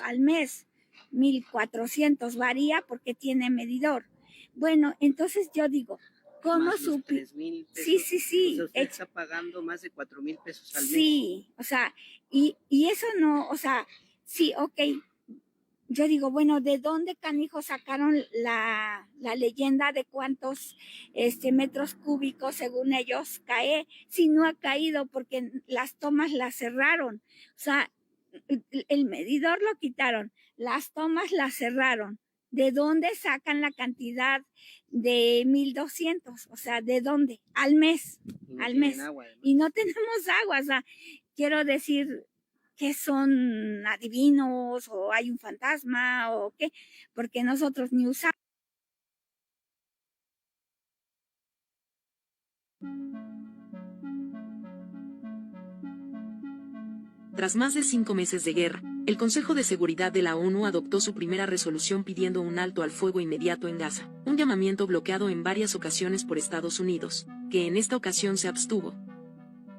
Al mes, 1,400 varía porque tiene medidor. Bueno, entonces yo digo, ¿cómo supe? 3,000 pesos. Sí, sí, sí. O sea, usted está pagando más de 4,000 pesos al mes. Sí, o sea, y eso no, o sea, sí, ok. Yo digo, bueno, ¿de dónde canijo sacaron la leyenda de cuántos metros cúbicos según ellos cae? Si no ha caído porque las tomas las cerraron. O sea, el medidor lo quitaron, las tomas las cerraron. ¿De dónde sacan la cantidad de 1,200? O sea, ¿de dónde? Al mes. No al tienen mes. Agua, y no tenemos agua. O sea, quiero decir, que son adivinos o hay un fantasma o qué, porque nosotros ni usamos Tras más de 5 meses de guerra, el Consejo de Seguridad de la ONU adoptó su primera resolución pidiendo un alto al fuego inmediato en Gaza, un llamamiento bloqueado en varias ocasiones por Estados Unidos, que en esta ocasión se abstuvo.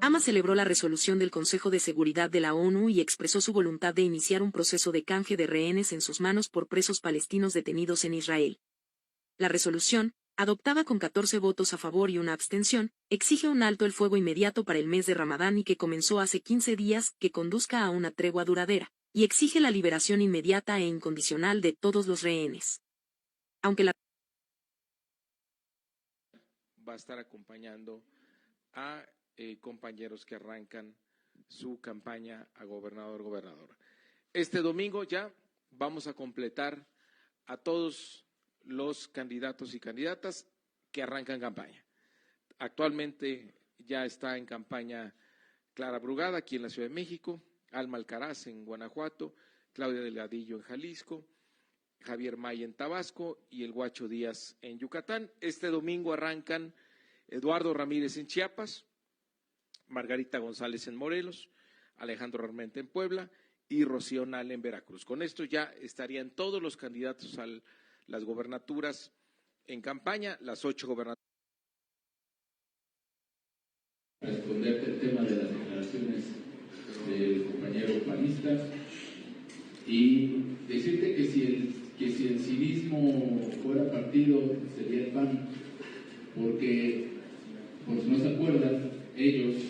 Hamas celebró la resolución del Consejo de Seguridad de la ONU y expresó su voluntad de iniciar un proceso de canje de rehenes en sus manos por presos palestinos detenidos en Israel. La resolución, adoptada con 14 votos a favor y una abstención, exige un alto el fuego inmediato para el mes de Ramadán y que comenzó hace 15 días que conduzca a una tregua duradera, y exige la liberación inmediata e incondicional de todos los rehenes. Aunque la va a estar acompañando a compañeros que arrancan su campaña a gobernador. Este domingo ya vamos a completar a todos los candidatos y candidatas que arrancan campaña. Actualmente ya está en campaña Clara Brugada aquí en la Ciudad de México, Alma Alcaraz en Guanajuato, Claudia Delgadillo en Jalisco, Javier May en Tabasco y el Guacho Díaz en Yucatán. Este domingo arrancan Eduardo Ramírez en Chiapas, Margarita González en Morelos, Alejandro Armenta en Puebla y Rocío Nale en Veracruz. Con esto ya estarían todos los candidatos a las gobernaturas en campaña, las 8 gobernaturas. Responderte el tema de las declaraciones del compañero panista y decirte que si el civismo fuera partido sería el PAN, porque por si no se acuerdan, ellos,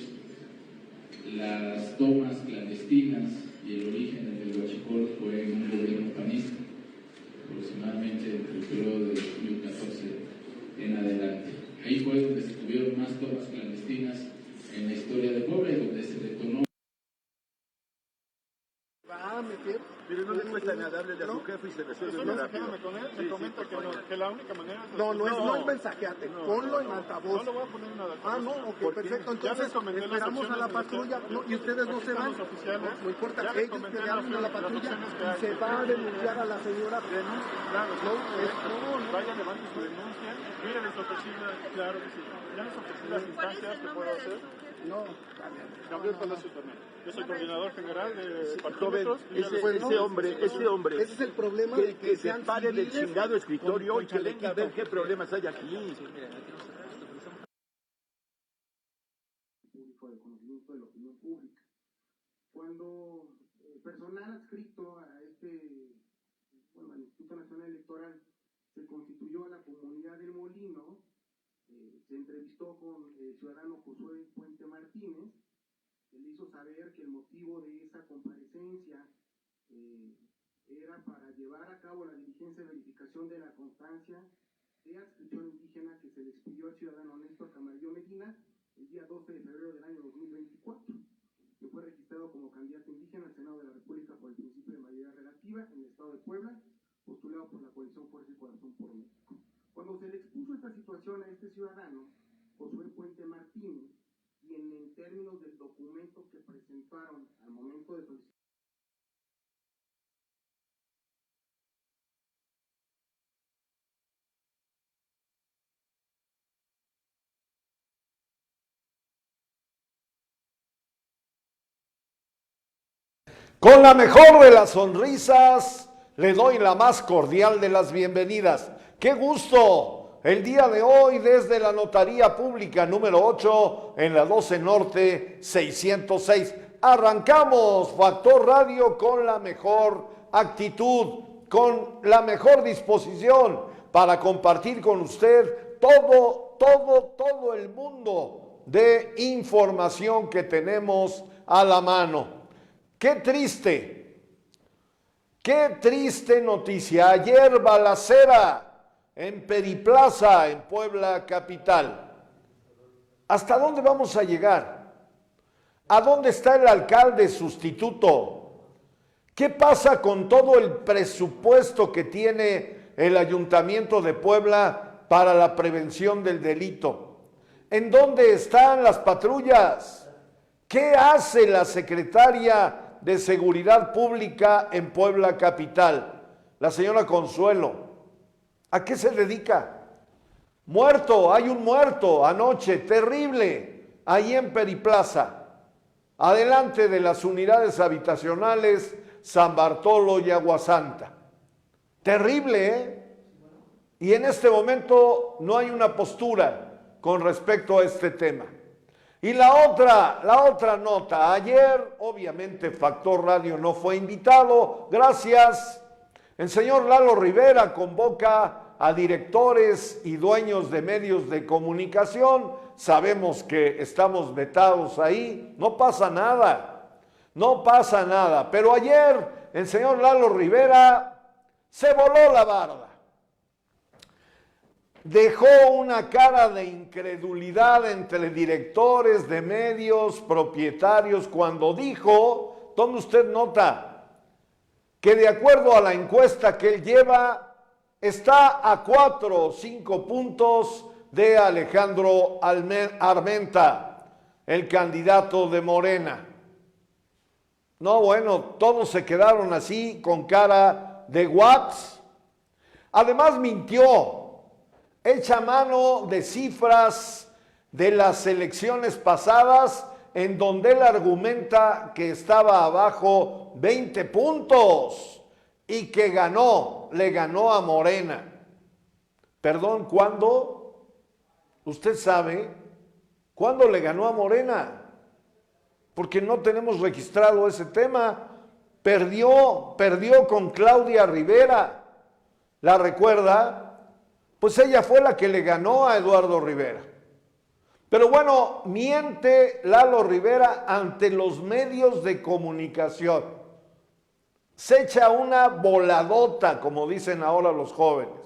las tomas clandestinas y el origen del huachicol fue en un gobierno panista, aproximadamente entre el periodo de 2014 en adelante. Ahí fue donde se tuvieron más tomas clandestinas en la historia de Puebla y donde se detonó. Mire, no le cuesta nada darle a su jefe y se resuelve muy rápido. Con él, me comenta que la única manera es... No es mensajeate, ponlo en altavoz. No lo voy a poner en altavoz. Ah, no, ok, perfecto. Entonces esperamos a la patrulla y ustedes no se van. No importa, ellos llegaron a la patrulla y se va a denunciar a la señora. Vaya, levante su denuncia. Mire, les ofrecí, claro que sí. Ya les ofrecí las instancias que puedo hacer. No, Gabriel Palacio también. Yo soy coordinador general de joven, ese hombre, ese es el problema que se pare del chingado escritorio y que venga a ver qué problemas hay aquí. Público de conocimiento de la opinión pública. Cuando personal adscrito a al Instituto Nacional Electoral se constituyó a la comunidad del Molino, se entrevistó con el ciudadano Josué Puente Martínez, que le hizo saber que el motivo de esa comparecencia era para llevar a cabo la diligencia de verificación de la constancia de adscripción indígena que se le expidió al ciudadano Néstor Camarillo Medina el día 12 de febrero del año 2024, que fue registrado como candidato indígena al Senado de la República por el principio de mayoría relativa en el estado de Puebla, postulado por la coalición Fuerza y Corazón por México. Cuando se le expuso esta situación a este ciudadano, Josué Puente Martínez, quien en términos del documento que presentaron al momento de solicitar Con la mejor de las sonrisas, le doy la más cordial de las bienvenidas. ¡Qué gusto! El día de hoy desde la Notaría Pública número 8 en la 12 Norte 606. Arrancamos Factor Radio con la mejor actitud, con la mejor disposición para compartir con usted todo el mundo de información que tenemos a la mano. Qué triste noticia. Ayer balacera en Periplaza, en Puebla capital. ¿Hasta dónde vamos a llegar? ¿A dónde está el alcalde sustituto? ¿Qué pasa con todo el presupuesto que tiene el Ayuntamiento de Puebla para la prevención del delito? ¿En dónde están las patrullas? ¿Qué hace la secretaria de Seguridad Pública en Puebla capital, la señora Consuelo? ¿A qué se dedica? Muerto, hay un muerto anoche, terrible, ahí en Periplaza, adelante de las unidades habitacionales San Bartolo y Aguasanta. Terrible, ¿eh? Y en este momento no hay una postura con respecto a este tema. Y la otra nota, ayer obviamente Factor Radio no fue invitado, gracias. El señor Lalo Rivera convoca a directores y dueños de medios de comunicación. Sabemos que estamos vetados ahí, no pasa nada, pero ayer el señor Lalo Rivera se voló la barda. Dejó una cara de incredulidad entre directores de medios, propietarios, cuando dijo, tome usted nota, que de acuerdo a la encuesta que él lleva, está a 4 o 5 puntos de Alejandro Armenta, el candidato de Morena. No, bueno, todos se quedaron así con cara de whats. Además mintió. Echa mano de cifras de las elecciones pasadas en donde él argumenta que estaba abajo 20 puntos y que le ganó a Morena. Perdón, ¿cuándo? ¿Usted sabe cuándo le ganó a Morena? Porque no tenemos registrado ese tema. Perdió con Claudia Rivera. ¿La recuerda? Pues ella fue la que le ganó a Eduardo Rivera. Pero bueno, miente Lalo Rivera ante los medios de comunicación. Se echa una voladota, como dicen ahora los jóvenes.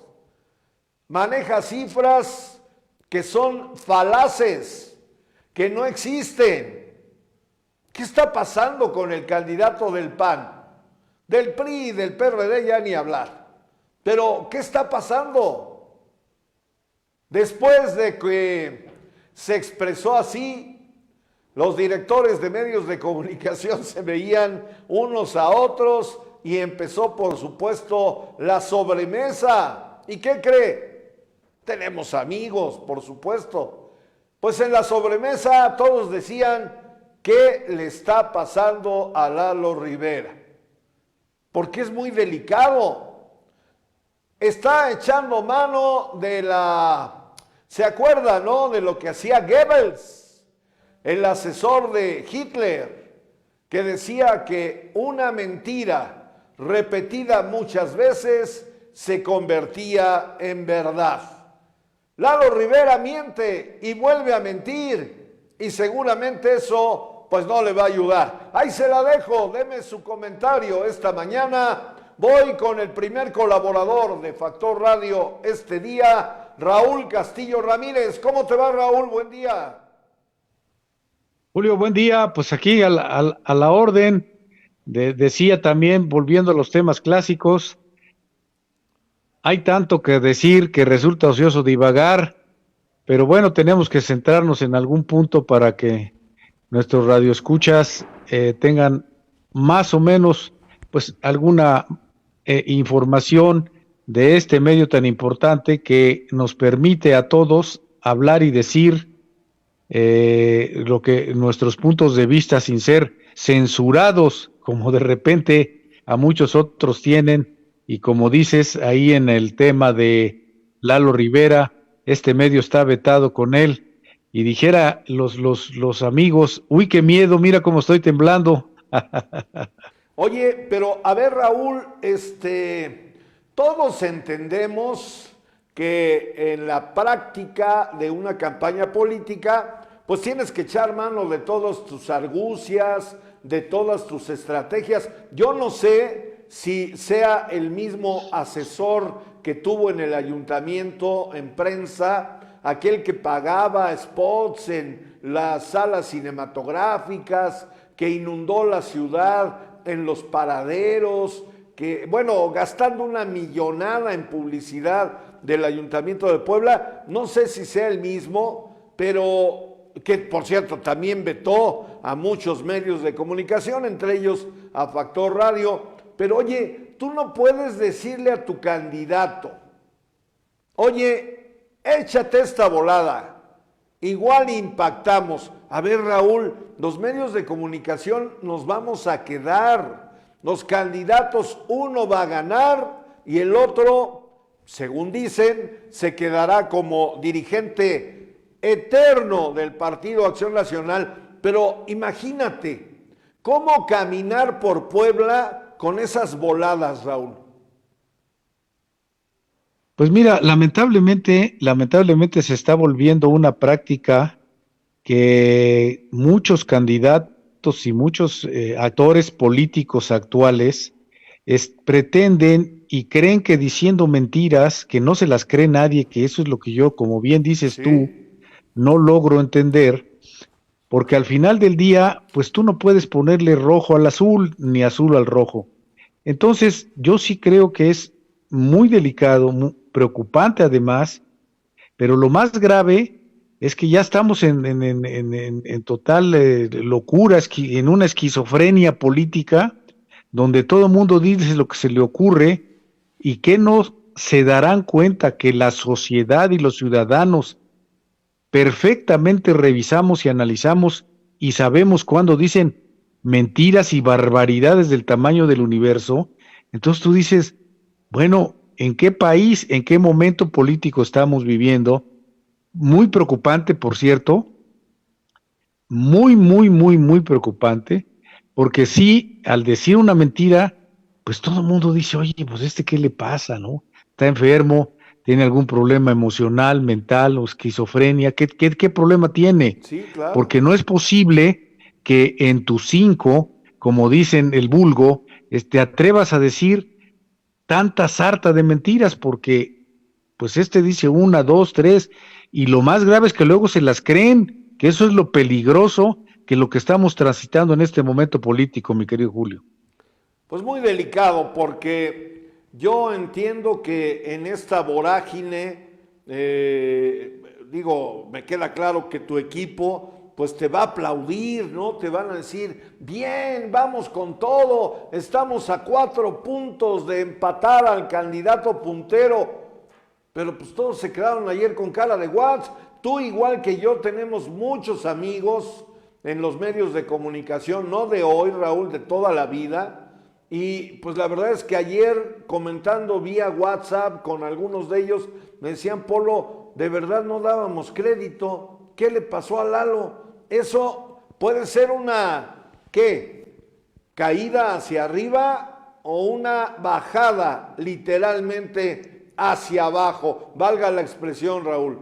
Maneja cifras que son falaces, que no existen. ¿Qué está pasando con el candidato del PAN? Del PRI y del PRD ya ni hablar. Pero, ¿qué está pasando? Después de que se expresó así, los directores de medios de comunicación se veían unos a otros y empezó, por supuesto, la sobremesa. ¿Y qué cree? Tenemos amigos, por supuesto. Pues en la sobremesa todos decían, ¿qué le está pasando a Lalo Rivera? Porque es muy delicado. Está echando mano de ¿se acuerda, no? De lo que hacía Goebbels, el asesor de Hitler, que decía que una mentira repetida muchas veces se convertía en verdad. Lalo Rivera miente y vuelve a mentir, y seguramente eso pues no le va a ayudar. Ahí se la dejo, deme su comentario esta mañana. Voy con el primer colaborador de Factor Radio este día, Raúl Castillo Ramírez. ¿Cómo te va, Raúl? Buen día. Julio, buen día. Pues aquí a la orden, decía también, volviendo a los temas clásicos, hay tanto que decir que resulta ocioso divagar, pero bueno, tenemos que centrarnos en algún punto para que nuestros radioescuchas tengan más o menos pues alguna información de este medio tan importante que nos permite a todos hablar y decir lo que nuestros puntos de vista sin ser censurados, como de repente a muchos otros tienen, y como dices ahí en el tema de Lalo Rivera, este medio está vetado con él, y dijera los amigos, uy, qué miedo, mira cómo estoy temblando. Oye, pero a ver, Raúl, todos entendemos que en la práctica de una campaña política, pues tienes que echar mano de todas tus argucias, de todas tus estrategias. Yo no sé si sea el mismo asesor que tuvo en el ayuntamiento, en prensa, aquel que pagaba spots en las salas cinematográficas, que inundó la ciudad en los paraderos, que, bueno, gastando una millonada en publicidad del Ayuntamiento de Puebla. No sé si sea el mismo, pero que, por cierto, también vetó a muchos medios de comunicación, entre ellos a Factor Radio. Pero, oye, tú no puedes decirle a tu candidato, oye, échate esta volada, igual impactamos. A ver, Raúl, los medios de comunicación nos vamos a quedar, los candidatos, uno va a ganar y el otro, según dicen, se quedará como dirigente eterno del Partido Acción Nacional. Pero imagínate, ¿cómo caminar por Puebla con esas voladas, Raúl? Pues mira, lamentablemente se está volviendo una práctica que muchos candidatos y muchos actores políticos actuales pretenden y creen que diciendo mentiras, que no se las cree nadie, que eso es lo que yo, como bien dices tú, no logro entender, porque al final del día, pues tú no puedes ponerle rojo al azul, ni azul al rojo. Entonces, yo sí creo que es muy delicado, muy preocupante además, pero lo más grave es que ya estamos en total locura, en una esquizofrenia política, donde todo el mundo dice lo que se le ocurre y que no se darán cuenta que la sociedad y los ciudadanos perfectamente revisamos y analizamos y sabemos cuando dicen mentiras y barbaridades del tamaño del universo. Entonces tú dices, bueno, ¿en qué país, en qué momento político estamos viviendo? Muy preocupante, por cierto, muy preocupante, porque sí, al decir una mentira, pues todo el mundo dice, oye, pues ¿qué le pasa, no? Está enfermo, tiene algún problema emocional, mental o esquizofrenia, ¿qué problema tiene? Sí, claro. Porque no es posible que en tus 5, como dicen el vulgo, te atrevas a decir tanta sarta de mentiras, porque pues dice 1, 2, 3, y lo más grave es que luego se las creen, que eso es lo peligroso, que lo que estamos transitando en este momento político, mi querido Julio. Pues muy delicado, porque yo entiendo que en esta vorágine, me queda claro que tu equipo pues te va a aplaudir, ¿no? Te van a decir, bien, vamos con todo, estamos a 4 puntos de empatar al candidato puntero, pero pues todos se quedaron ayer con cara de what. Tú igual que yo tenemos muchos amigos en los medios de comunicación, no de hoy, Raúl, de toda la vida, y pues la verdad es que ayer comentando vía WhatsApp con algunos de ellos, me decían, Polo, de verdad no dábamos crédito, ¿qué le pasó a Lalo? Eso puede ser una, caída hacia arriba o una bajada literalmente hacia abajo, valga la expresión, Raúl.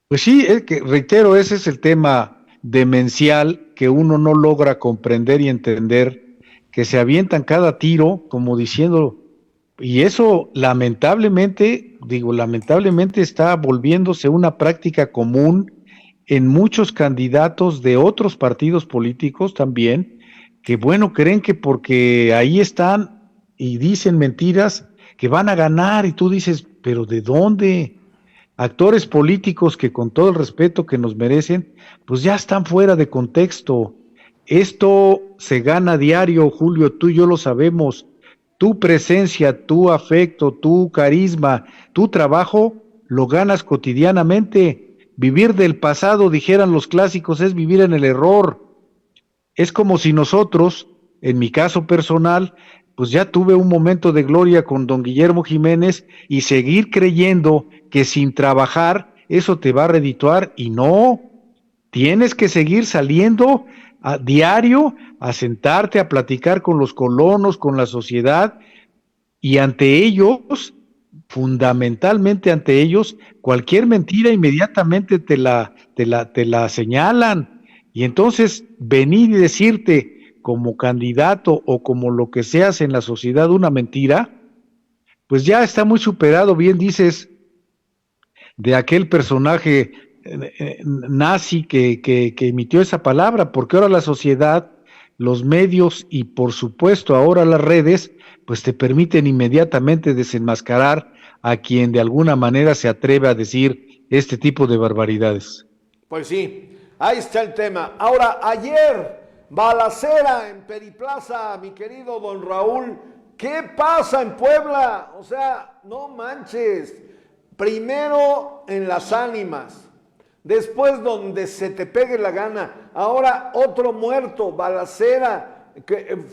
Pues sí, que reitero, ese es el tema demencial que uno no logra comprender y entender, que se avientan cada tiro como diciendo, y eso lamentablemente está volviéndose una práctica común en muchos candidatos de otros partidos políticos también, que bueno, creen que porque ahí están y dicen mentiras que van a ganar, y tú dices, pero ¿de dónde? Actores políticos que, con todo el respeto que nos merecen, pues ya están fuera de contexto. Esto se gana diario, Julio, tú y yo lo sabemos. Tu presencia, tu afecto, tu carisma, tu trabajo, lo ganas cotidianamente. Vivir del pasado, dijeran los clásicos, es vivir en el error. Es como si nosotros, en mi caso personal, pues ya tuve un momento de gloria con don Guillermo Jiménez, y seguir creyendo que sin trabajar eso te va a redituar, y no, tienes que seguir saliendo a diario a sentarte a platicar con los colonos, con la sociedad, y ante ellos, fundamentalmente ante ellos, cualquier mentira inmediatamente te la señalan, y entonces venir y decirte como candidato o como lo que seas en la sociedad una mentira, pues ya está muy superado, bien dices, de aquel personaje nazi que emitió esa palabra, porque ahora la sociedad, los medios y por supuesto ahora las redes, pues te permiten inmediatamente desenmascarar a quien de alguna manera se atreve a decir este tipo de barbaridades. Pues sí, ahí está el tema. Ahora, ayer, balacera en Periplaza, mi querido don Raúl. ¿Qué pasa en Puebla? O sea, no manches. primero en las ánimas, después donde se te pegue la gana, ahora otro muerto, balacera,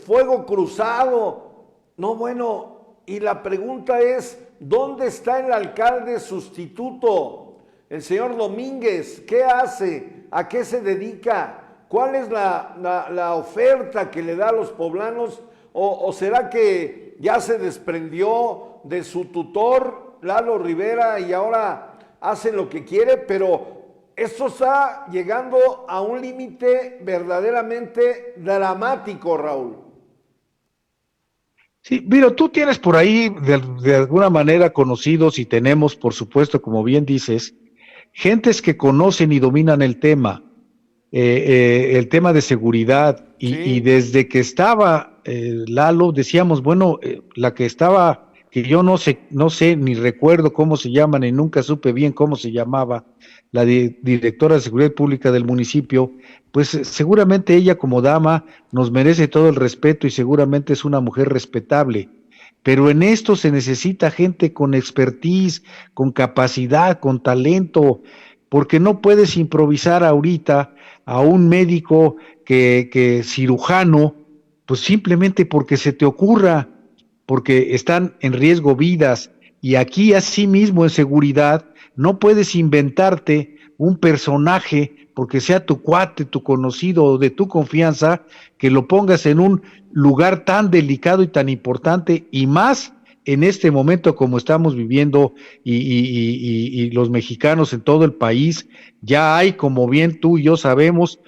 fuego cruzado. No, bueno, y la pregunta es, ¿dónde está el alcalde sustituto? El señor Domínguez, ¿qué hace? ¿A qué se dedica? ¿Cuál es la oferta que le da a los poblanos? ¿O será que ya se desprendió de su tutor, Lalo Rivera, y ahora hace lo que quiere? Pero esto está llegando a un límite verdaderamente dramático, Raúl. Sí, Viro, tú tienes por ahí de alguna manera conocidos, y tenemos, por supuesto, como bien dices, gentes que conocen y dominan el tema de seguridad, y desde que estaba Lalo, decíamos, bueno, la que estaba, que yo no sé ni recuerdo cómo se llama, ni nunca supe bien cómo se llamaba, la directora de Seguridad Pública del municipio, pues seguramente ella como dama nos merece todo el respeto y seguramente es una mujer respetable. Pero en esto se necesita gente con expertise, con capacidad, con talento, porque no puedes improvisar ahorita a un médico que cirujano, pues simplemente porque se te ocurra, porque están en riesgo vidas, y aquí asimismo en seguridad no puedes inventarte un personaje porque sea tu cuate, tu conocido o de tu confianza, que lo pongas en un lugar tan delicado y tan importante, y más en este momento como estamos viviendo, y los mexicanos en todo el país. Ya hay, como bien tú y yo sabemos,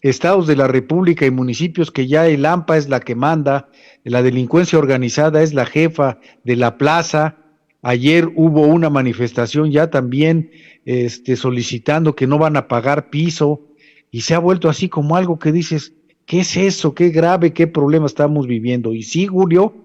estados de la República y municipios que ya el AMPA es la que manda, la delincuencia organizada es la jefa de la plaza. Ayer hubo una manifestación ya también solicitando que no van a pagar piso, y se ha vuelto así como algo que dices, ¿qué es eso? ¿Qué grave, qué problema estamos viviendo? Y sí, Julio,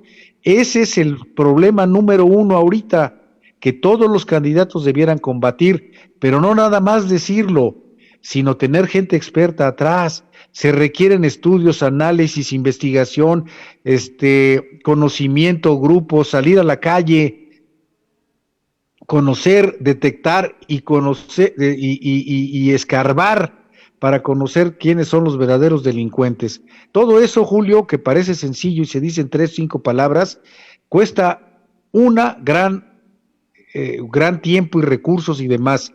ese es el problema número uno ahorita, que todos los candidatos debieran combatir, pero no nada más decirlo, sino tener gente experta atrás. Se requieren estudios, análisis, investigación, conocimiento, grupos, salir a la calle, conocer, detectar y conocer y escarbar para conocer quiénes son los verdaderos delincuentes. Todo eso, Julio, que parece sencillo y se dice en 3 o 5 palabras, cuesta gran tiempo y recursos y demás.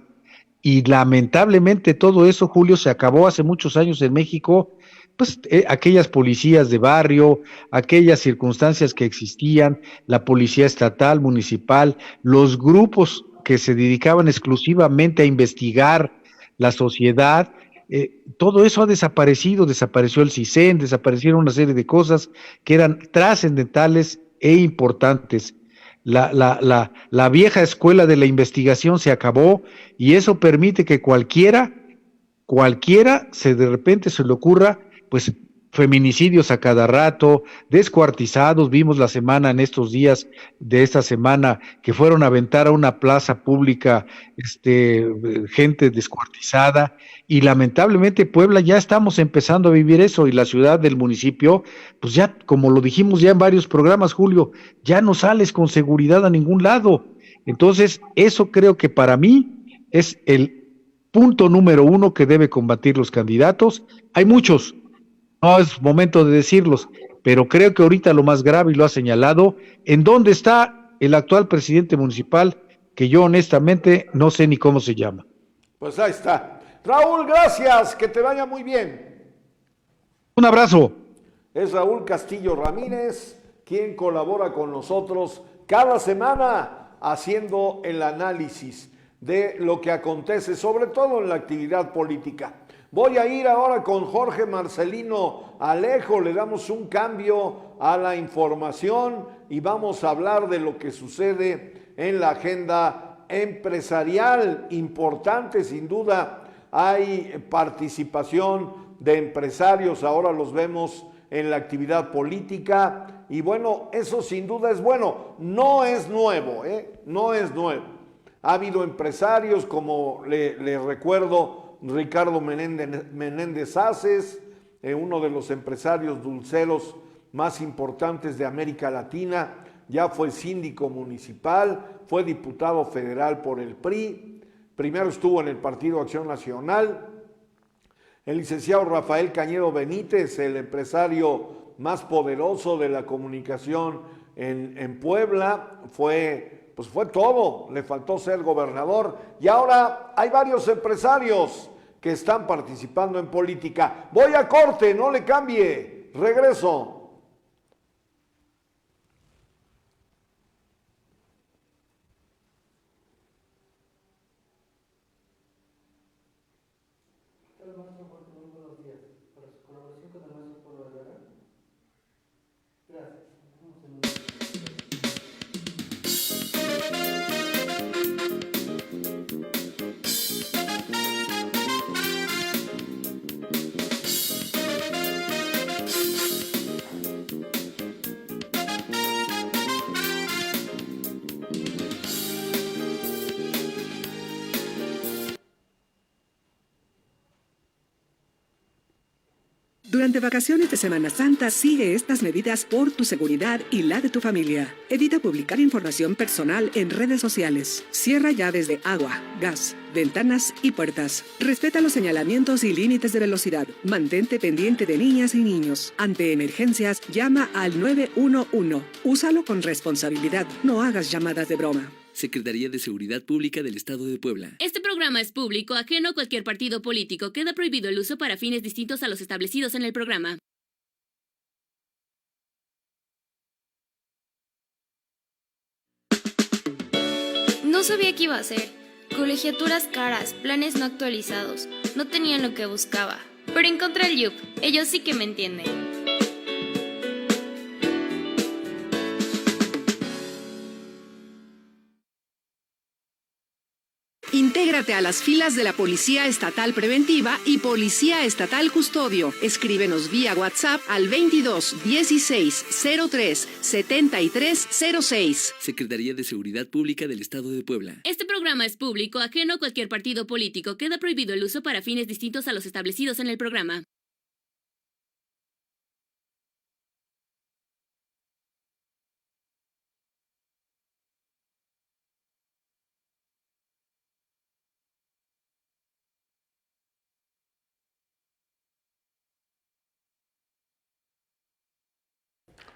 Y lamentablemente todo eso, Julio, se acabó hace muchos años en México. Pues aquellas policías de barrio, aquellas circunstancias que existían, la policía estatal, municipal, los grupos que se dedicaban exclusivamente a investigar la sociedad, todo eso ha desaparecido. Desapareció el CISEN, desaparecieron una serie de cosas que eran trascendentales e importantes. La vieja escuela de la investigación se acabó, y eso permite que cualquiera de repente se le ocurra, pues, feminicidios a cada rato, descuartizados. Vimos en estos días de esta semana que fueron a aventar a una plaza pública gente descuartizada, y lamentablemente Puebla ya estamos empezando a vivir eso, y la ciudad del municipio, pues ya, como lo dijimos ya en varios programas, Julio, ya no sales con seguridad a ningún lado. Entonces, eso creo que para mí es el punto número 1 que debe combatir los candidatos. Hay muchos, no es momento de decirlos, pero creo que ahorita lo más grave, y lo ha señalado, ¿en dónde está el actual presidente municipal? Que yo honestamente no sé ni cómo se llama. Pues ahí está. Raúl, gracias, que te vaya muy bien. Un abrazo. Es Raúl Castillo Ramírez, quien colabora con nosotros cada semana haciendo el análisis de lo que acontece, sobre todo en la actividad política. Voy a ir ahora con Jorge Marcelino Alejo, le damos un cambio a la información y vamos a hablar de lo que sucede en la agenda empresarial. Importante, sin duda, hay participación de empresarios, ahora los vemos en la actividad política, y bueno, eso sin duda es bueno. No es nuevo, no es nuevo. Ha habido empresarios, como le recuerdo, Ricardo Menéndez Aces, uno de los empresarios dulceros más importantes de América Latina, ya fue síndico municipal, fue diputado federal por el PRI, primero estuvo en el Partido Acción Nacional. El licenciado Rafael Cañedo Benítez, el empresario más poderoso de la comunicación en Puebla, fue todo, le faltó ser gobernador. Y ahora hay varios empresarios que están participando en política. Voy a corte, no le cambie, regreso. Durante vacaciones de Semana Santa, sigue estas medidas por tu seguridad y la de tu familia. Evita publicar información personal en redes sociales. Cierra llaves de agua, gas, ventanas y puertas. Respeta los señalamientos y límites de velocidad. Mantente pendiente de niñas y niños. Ante emergencias, llama al 911. Úsalo con responsabilidad. No hagas llamadas de broma. Secretaría de Seguridad Pública del Estado de Puebla. Este programa es público, ajeno a cualquier partido político. Queda prohibido el uso para fines distintos a los establecidos en el programa. No sabía qué iba a hacer. Colegiaturas caras, planes no actualizados. No tenían lo que buscaba. Pero encontré el YUP. Ellos sí que me entienden. Intégrate a las filas de la Policía Estatal Preventiva y Policía Estatal Custodio. Escríbenos vía WhatsApp al 22 16 03 73 06. Secretaría de Seguridad Pública del Estado de Puebla. Este programa es público, ajeno a cualquier partido político. Queda prohibido el uso para fines distintos a los establecidos en el programa.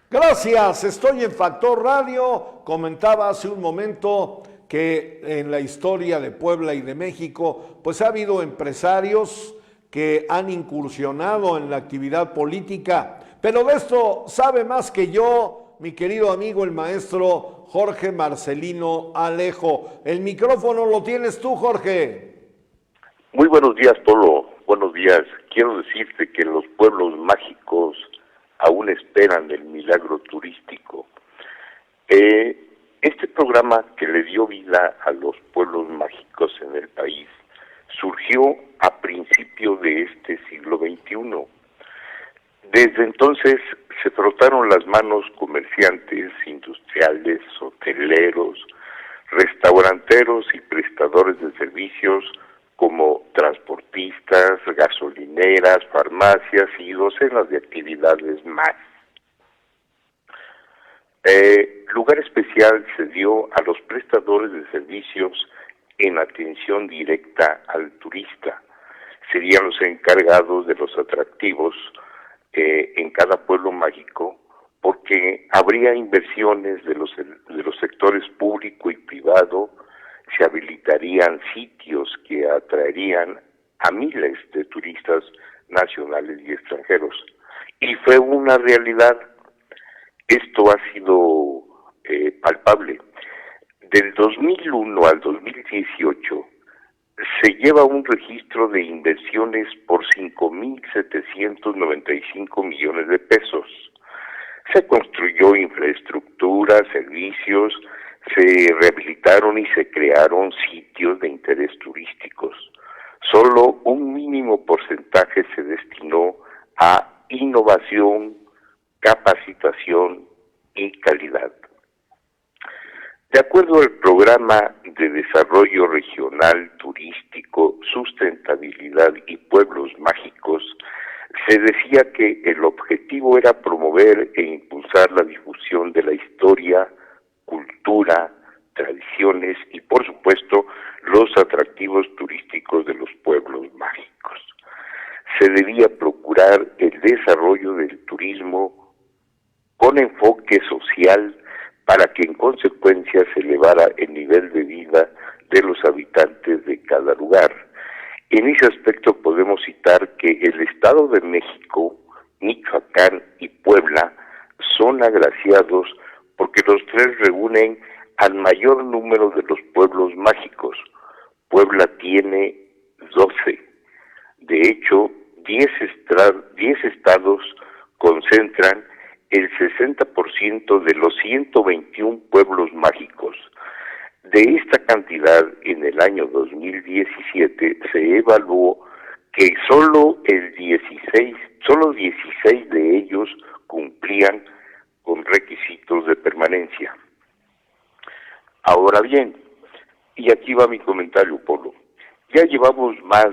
Gracias, estoy en Factor Radio. Comentaba hace un momento que en la historia de Puebla y de México, pues ha habido empresarios que han incursionado en la actividad política, pero de esto sabe más que yo mi querido amigo el maestro Jorge Marcelino Alejo. El micrófono lo tienes tú, Jorge. Muy buenos días, Polo. Buenos días. Quiero decirte que los pueblos mágicos aún esperan el milagro turístico. Este programa que le dio vida a los pueblos mágicos en el país surgió a principios de este siglo XXI. Desde entonces se frotaron las manos comerciantes, industriales, hoteleros, restauranteros y prestadores de servicios como transportistas, gasolineras, farmacias y docenas de actividades más. Lugar especial se dio a los prestadores de servicios en atención directa al turista. Serían los encargados de los atractivos en cada pueblo mágico, porque habría inversiones de los sectores público y privado. Se habilitarían sitios que atraerían a miles de turistas nacionales y extranjeros. Y fue una realidad. Esto ha sido palpable. Del 2001 al 2018 se lleva un registro de inversiones por 5.795 millones de pesos. Se construyó infraestructura, servicios, se rehabilitaron y se crearon sitios de interés turísticos. Solo un mínimo porcentaje se destinó a innovación, capacitación y calidad. De acuerdo al Programa de Desarrollo Regional Turístico, Sustentabilidad y Pueblos Mágicos, Se decía que el objetivo era promover e impulsar la difusión de la historia, cultura, tradiciones y, por supuesto, los atractivos turísticos de los pueblos mágicos. Se debía procurar el desarrollo del turismo con enfoque social para que en consecuencia se elevara el nivel de vida de los habitantes de cada lugar. En ese aspecto podemos citar que el Estado de México, Michoacán y Puebla son agraciados porque los tres reúnen al mayor número de los pueblos mágicos. Puebla tiene 12. De hecho, 10 estados concentran el 60% de los 121 pueblos mágicos. De esta cantidad, en el año 2017 se evaluó que solo 16 de ellos cumplían con requisitos de permanencia. Ahora bien, y aquí va mi comentario, Polo, ya llevamos más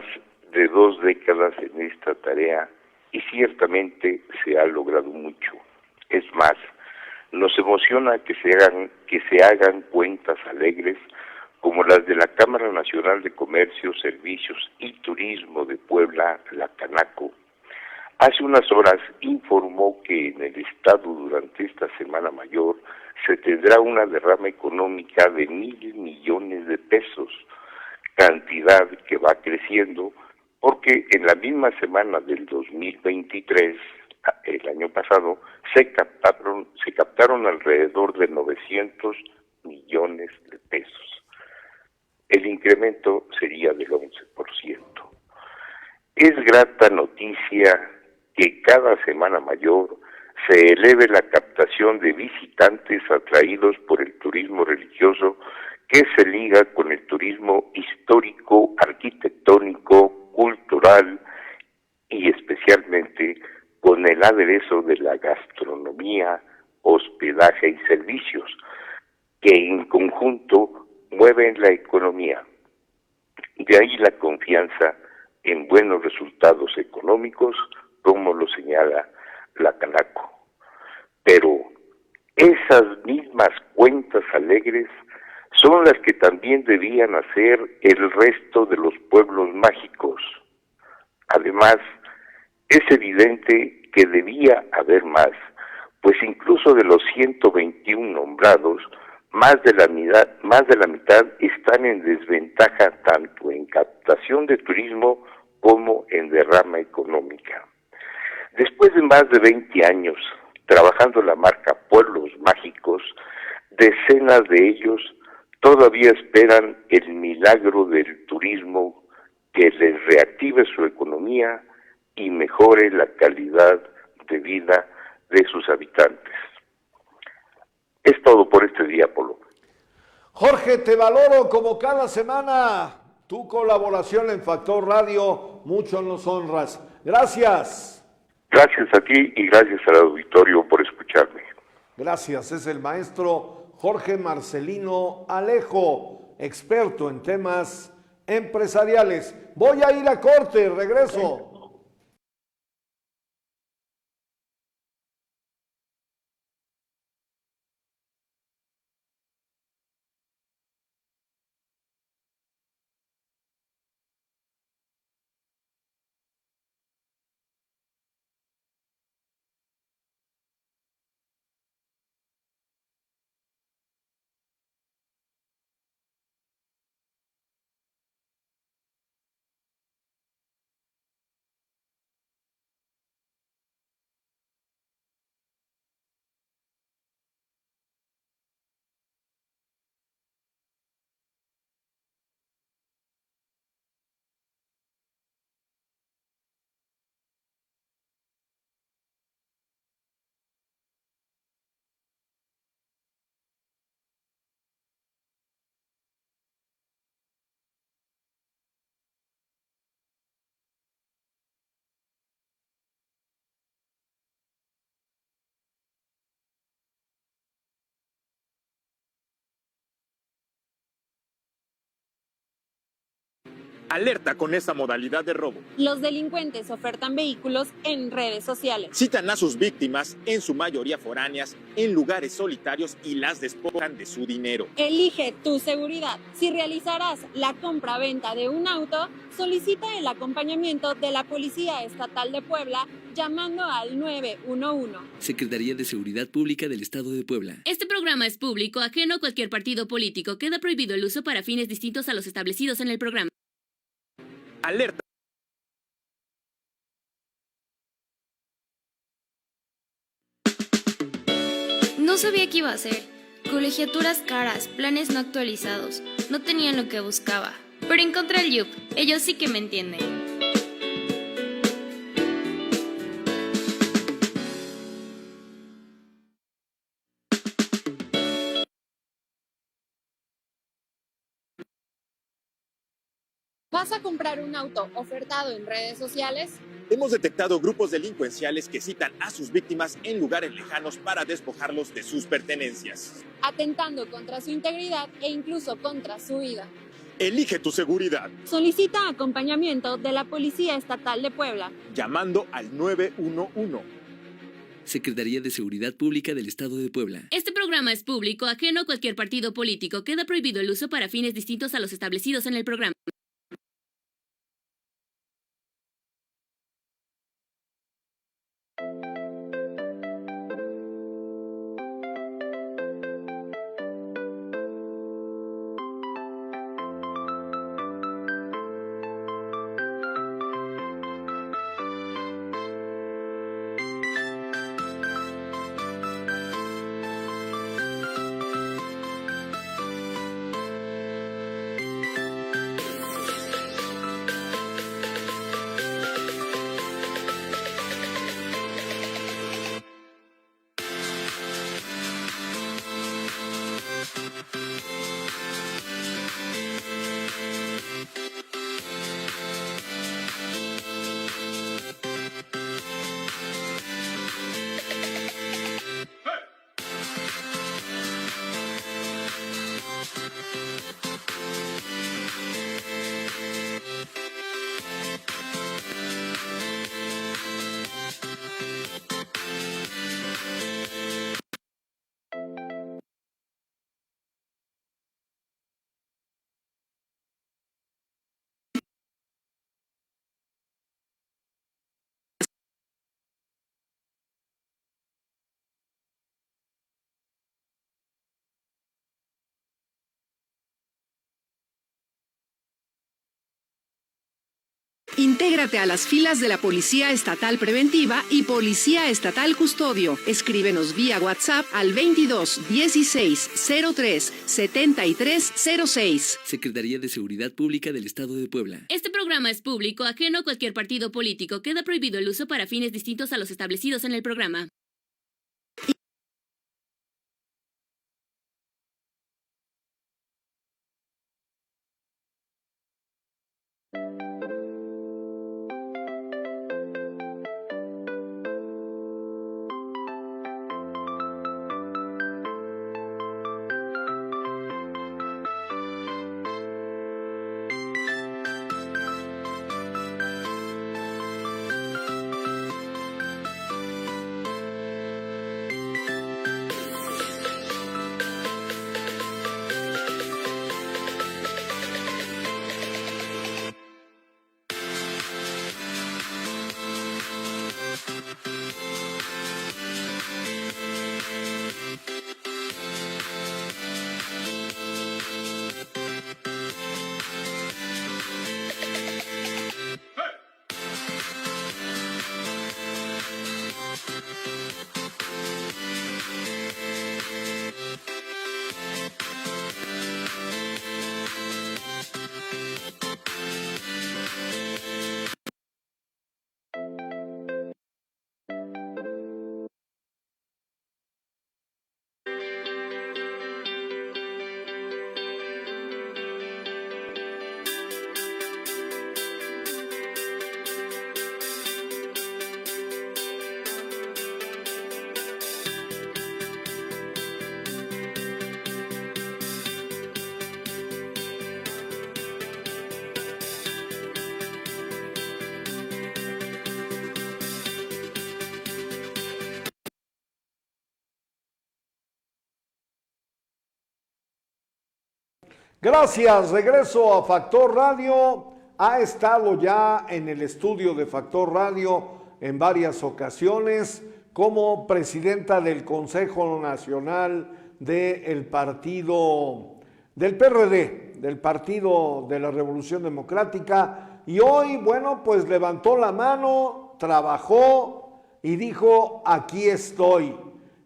de 2 décadas en esta tarea y ciertamente se ha logrado mucho. Es más, nos emociona que se hagan cuentas alegres como las de la Cámara Nacional de Comercio, Servicios y Turismo de Puebla, la Canaco. Hace unas horas informó que en el Estado durante esta Semana Mayor se tendrá una derrama económica de 1,000 millones de pesos, cantidad que va creciendo porque en la misma semana del 2023, el año pasado, se captaron alrededor de 900 millones de pesos. El incremento sería del 11%. Es grata noticia que cada Semana Mayor se eleve la captación de visitantes atraídos por el turismo religioso que se liga con el turismo histórico, arquitectónico, cultural y especialmente con el aderezo de la gastronomía, hospedaje y servicios, que en conjunto mueven la economía. De ahí la confianza en buenos resultados económicos, como lo señala la Canaco. Pero esas mismas cuentas alegres son las que también debían hacer el resto de los pueblos mágicos. Además, es evidente que debía haber más, pues incluso de los 121 nombrados, más de la mitad están en desventaja tanto en captación de turismo como en derrama económica. Después de más de 20 años trabajando la marca Pueblos Mágicos, decenas de ellos todavía esperan el milagro del turismo que les reactive su economía y mejore la calidad de vida de sus habitantes. Es todo por este día, Polo. Jorge, te valoro como cada semana. Tu colaboración en Factor Radio, mucho nos honras. Gracias. Gracias a ti y gracias al auditorio por escucharme. Gracias, es el maestro Jorge Marcelino Alejo, experto en temas empresariales. Voy a ir a corte, regreso. Alerta con esta modalidad de robo. Los delincuentes ofertan vehículos en redes sociales. Citan a sus víctimas, en su mayoría foráneas, en lugares solitarios y las despojan de su dinero. Elige tu seguridad. Si realizarás la compra-venta de un auto, solicita el acompañamiento de la Policía Estatal de Puebla llamando al 911. Secretaría de Seguridad Pública del Estado de Puebla. Este programa es público, ajeno a cualquier partido político. Queda prohibido el uso para fines distintos a los establecidos en el programa. Alerta. No sabía qué iba a hacer. Colegiaturas caras, planes no actualizados. No tenían lo que buscaba. Pero encontré el Yup. Ellos sí que me entienden. ¿Vas a comprar un auto ofertado en redes sociales? Hemos detectado grupos delincuenciales que citan a sus víctimas en lugares lejanos para despojarlos de sus pertenencias, atentando contra su integridad e incluso contra su vida. Elige tu seguridad. Solicita acompañamiento de la Policía Estatal de Puebla llamando al 911. Secretaría de Seguridad Pública del Estado de Puebla. Este programa es público, ajeno a cualquier partido político. Queda prohibido el uso para fines distintos a los establecidos en el programa. Intégrate a las filas de la Policía Estatal Preventiva y Policía Estatal Custodio. Escríbenos vía WhatsApp al 22 16 03 73 06. Secretaría de Seguridad Pública del Estado de Puebla. Este programa es público, ajeno a cualquier partido político. Queda prohibido el uso para fines distintos a los establecidos en el programa. Gracias, regreso a Factor Radio. Ha estado ya en el estudio de Factor Radio en varias ocasiones como presidenta del Consejo Nacional del Partido del PRD, del Partido de la Revolución Democrática, y hoy, bueno, pues levantó la mano, trabajó y dijo: aquí estoy.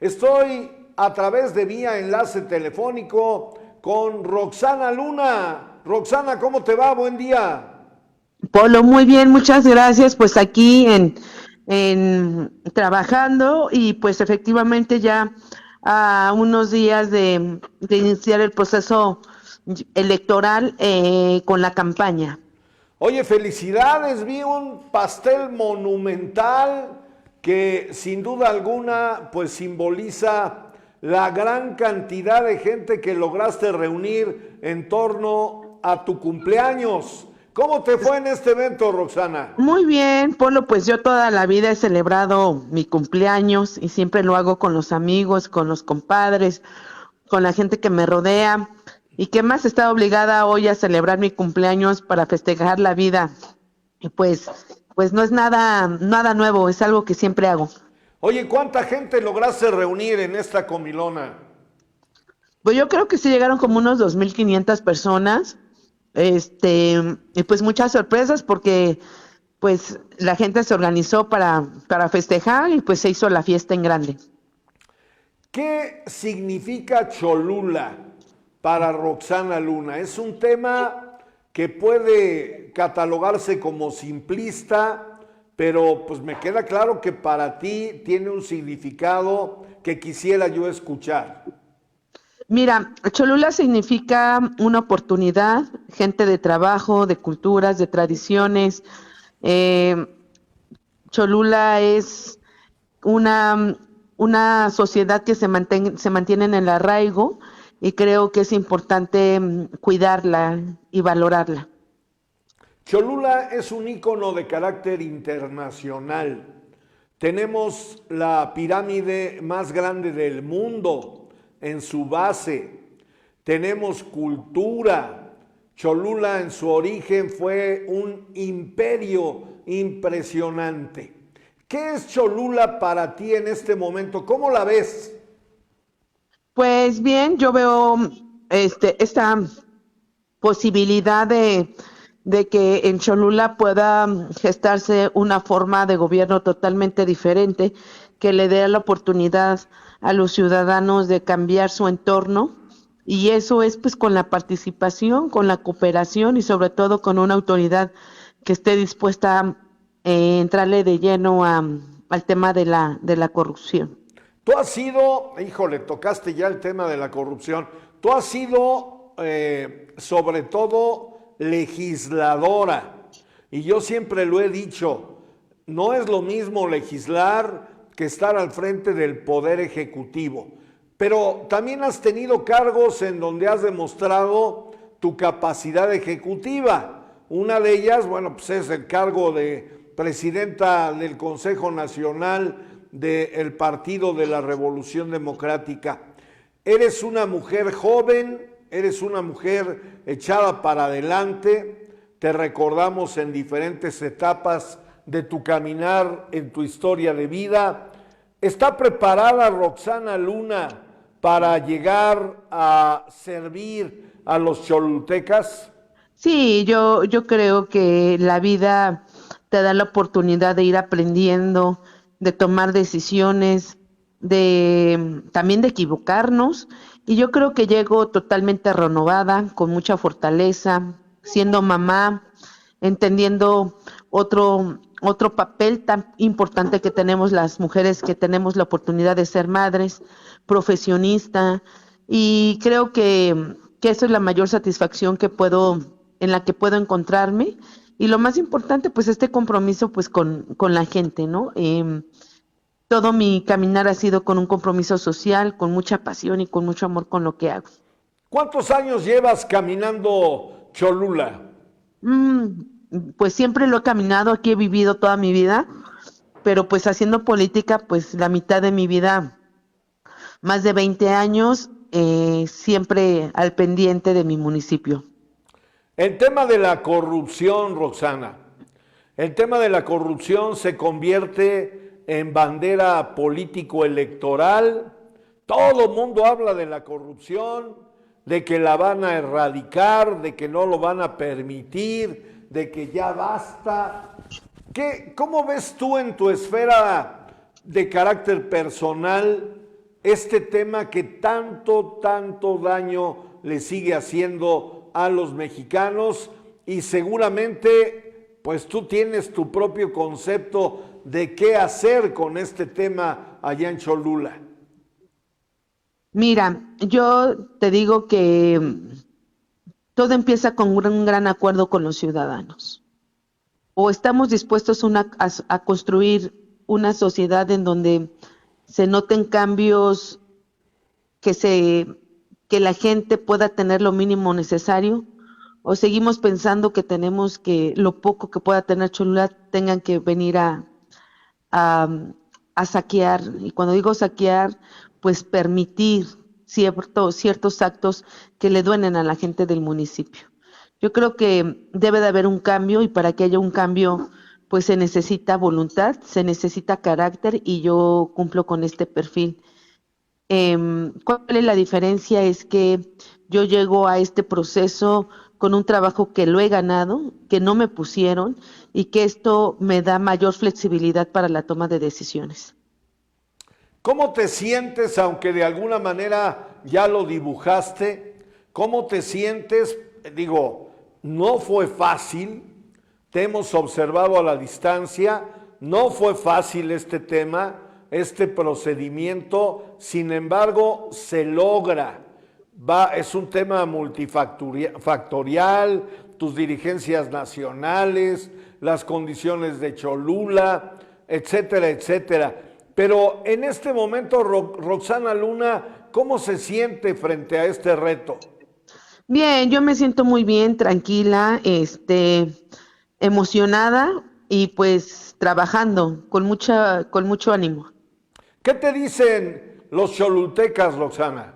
Estoy a través de vía enlace telefónico con Roxana Luna. Roxana, ¿cómo te va? Buen día. Polo, muy bien, muchas gracias. Pues aquí en trabajando y pues efectivamente ya a unos días de iniciar el proceso electoral con la campaña. Oye, felicidades, vi un pastel monumental que sin duda alguna pues simboliza la gran cantidad de gente que lograste reunir en torno a tu cumpleaños. ¿Cómo te fue en este evento, Roxana? Muy bien, Polo, pues yo toda la vida he celebrado mi cumpleaños y siempre lo hago con los amigos, con los compadres, con la gente que me rodea. ¿Y qué más? He estado obligada hoy a celebrar mi cumpleaños para festejar la vida. Y pues no es nada nuevo, es algo que siempre hago. Oye, ¿cuánta gente lograste reunir en esta comilona? Pues yo creo que sí llegaron como unos 2,500 personas. Y pues muchas sorpresas porque pues la gente se organizó para festejar y pues se hizo la fiesta en grande. ¿Qué significa Cholula para Roxana Luna? Es un tema que puede catalogarse como simplista, pero pues me queda claro que para ti tiene un significado que quisiera yo escuchar. Mira, Cholula significa una oportunidad, gente de trabajo, de culturas, de tradiciones. Cholula es una sociedad que se mantiene en el arraigo y creo que es importante cuidarla y valorarla. Cholula es un ícono de carácter internacional. Tenemos la pirámide más grande del mundo en su base. Tenemos cultura. Cholula en su origen fue un imperio impresionante. ¿Qué es Cholula para ti en este momento? ¿Cómo la ves? Pues bien, yo veo esta posibilidad de que en Cholula pueda gestarse una forma de gobierno totalmente diferente, que le dé la oportunidad a los ciudadanos de cambiar su entorno, y eso es pues con la participación, con la cooperación y sobre todo con una autoridad que esté dispuesta a entrarle de lleno al tema de la corrupción. Tú has sido, híjole, tocaste ya el tema de la corrupción, tú has sido sobre todo legisladora, y yo siempre lo he dicho, no es lo mismo legislar que estar al frente del Poder Ejecutivo, pero también has tenido cargos en donde has demostrado tu capacidad ejecutiva. Una de ellas, bueno, pues es el cargo de presidenta del Consejo Nacional del Partido de la Revolución Democrática. Eres una mujer joven, eres una mujer echada para adelante, te recordamos en diferentes etapas de tu caminar en tu historia de vida. ¿Está preparada Roxana Luna para llegar a servir a los cholultecas? Sí, yo creo que la vida te da la oportunidad de ir aprendiendo, de tomar decisiones, también de equivocarnos, y yo creo que llego totalmente renovada, con mucha fortaleza, siendo mamá, entendiendo otro papel tan importante que tenemos las mujeres que tenemos la oportunidad de ser madres, profesionista, y creo que eso es la mayor satisfacción en la que puedo encontrarme, y lo más importante pues este compromiso pues con la gente, ¿no? Todo mi caminar ha sido con un compromiso social, con mucha pasión y con mucho amor con lo que hago. ¿Cuántos años llevas caminando Cholula? Pues siempre lo he caminado, aquí he vivido toda mi vida, pero pues haciendo política, pues la mitad de mi vida, más de 20 años, siempre al pendiente de mi municipio. El tema de la corrupción, Roxana, el tema de la corrupción se convierte en bandera político-electoral. Todo el mundo habla de la corrupción, de que la van a erradicar, de que no lo van a permitir, de que ya basta. ¿Cómo ves tú en tu esfera de carácter personal este tema que tanto daño le sigue haciendo a los mexicanos? Y seguramente pues tú tienes tu propio concepto de qué hacer con este tema allá en Cholula. Mira, yo te digo que todo empieza con un gran acuerdo con los ciudadanos. O estamos dispuestos a construir una sociedad en donde se noten cambios, que la gente pueda tener lo mínimo necesario, o seguimos pensando que tenemos que lo poco que pueda tener Cholula tengan que venir a saquear. Y cuando digo saquear, pues permitir ciertos actos que le duelen a la gente del municipio. Yo creo que debe de haber un cambio, y para que haya un cambio pues se necesita voluntad, se necesita carácter, y yo cumplo con este perfil. ¿Cuál es la diferencia? Es que yo llego a este proceso con un trabajo que lo he ganado, que no me pusieron, y que esto me da mayor flexibilidad para la toma de decisiones. ¿Cómo te sientes, aunque de alguna manera ya lo dibujaste? ¿Cómo te sientes? Digo, no fue fácil, te hemos observado a la distancia, no fue fácil este tema, este procedimiento, sin embargo, se logra. Es un tema multifactorial, tus dirigencias nacionales, las condiciones de Cholula, etcétera, etcétera. Pero en este momento, Roxana Luna, ¿cómo se siente frente a este reto? Bien, yo me siento muy bien, tranquila, emocionada y pues trabajando con mucho ánimo. ¿Qué te dicen los cholultecas, Roxana?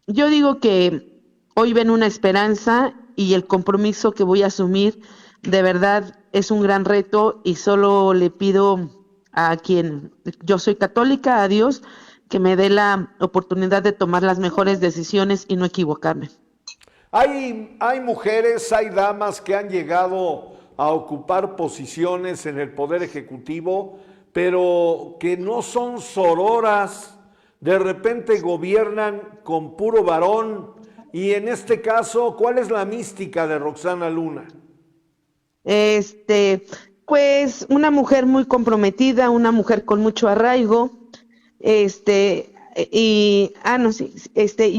Yo digo que hoy ven una esperanza, y el compromiso que voy a asumir de verdad es un gran reto, y solo le pido a quien, yo soy católica, a Dios, que me dé la oportunidad de tomar las mejores decisiones y no equivocarme. Hay mujeres, hay damas que han llegado a ocupar posiciones en el Poder Ejecutivo, pero que no son sororas, de repente gobiernan con puro varón, y en este caso, ¿cuál es la mística de Roxana Luna? Pues una mujer muy comprometida, una mujer con mucho arraigo, y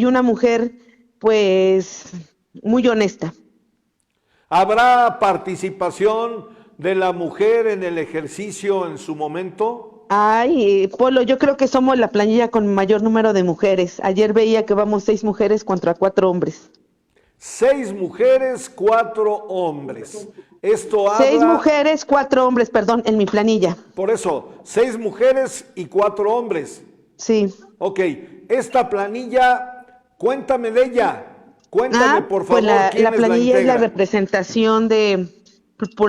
una mujer pues muy honesta. ¿Habrá participación de la mujer en el ejercicio en su momento? Ay, Polo, yo creo que somos la planilla con mayor número de mujeres. Ayer veía que vamos 6 mujeres contra 4 hombres. 6 mujeres, 4 hombres. Esto habla... 6 mujeres, 4 hombres, perdón, en mi planilla. Por eso, 6 mujeres y 4 hombres. Sí. Ok, esta planilla, cuéntame de ella. Cuéntame, por favor, pues la planilla es la representación de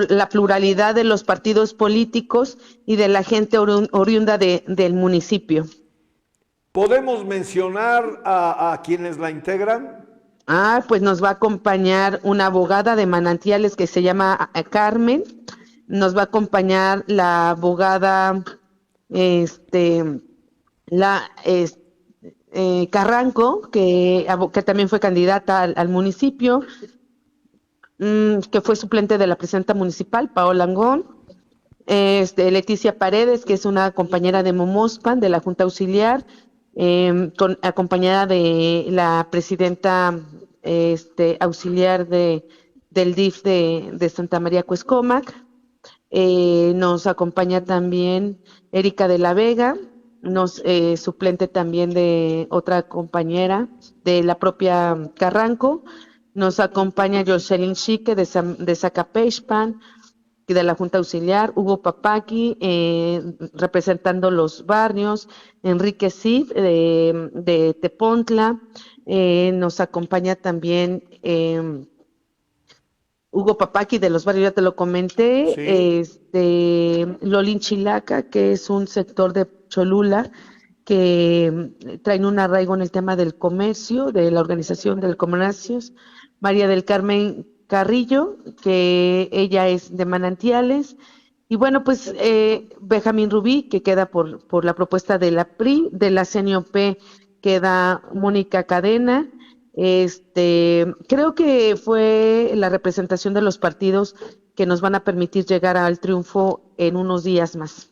la pluralidad de los partidos políticos y de la gente oriunda del municipio. ¿Podemos mencionar a quienes la integran? Pues nos va a acompañar una abogada de Manantiales que se llama Carmen. Nos va a acompañar la abogada Carranco, que también fue candidata al municipio, que fue suplente de la presidenta municipal, Paola Angón. Leticia Paredes, que es una compañera de Momospan, de la Junta Auxiliar, acompañada de la presidenta auxiliar del DIF de Santa María Cuescomac. Nos acompaña también Erika de la Vega, suplente también de otra compañera de la propia Carranco. Nos acompaña Jocelyn Chique de Zacapeixpan, de la Junta Auxiliar, Hugo Papaki, representando los barrios, Enrique Cid de Tepontla, nos acompaña también Hugo Papaki de los barrios, ya te lo comenté, Lolín Chilaca, que es un sector de Cholula que traen un arraigo en el tema del comercio, de la organización del comercios, María del Carmen Carrillo, que ella es de Manantiales, y bueno, pues Benjamín Rubí, que queda por la propuesta de la PRI, de la CNOP queda Mónica Cadena. Creo que fue la representación de los partidos que nos van a permitir llegar al triunfo en unos días más.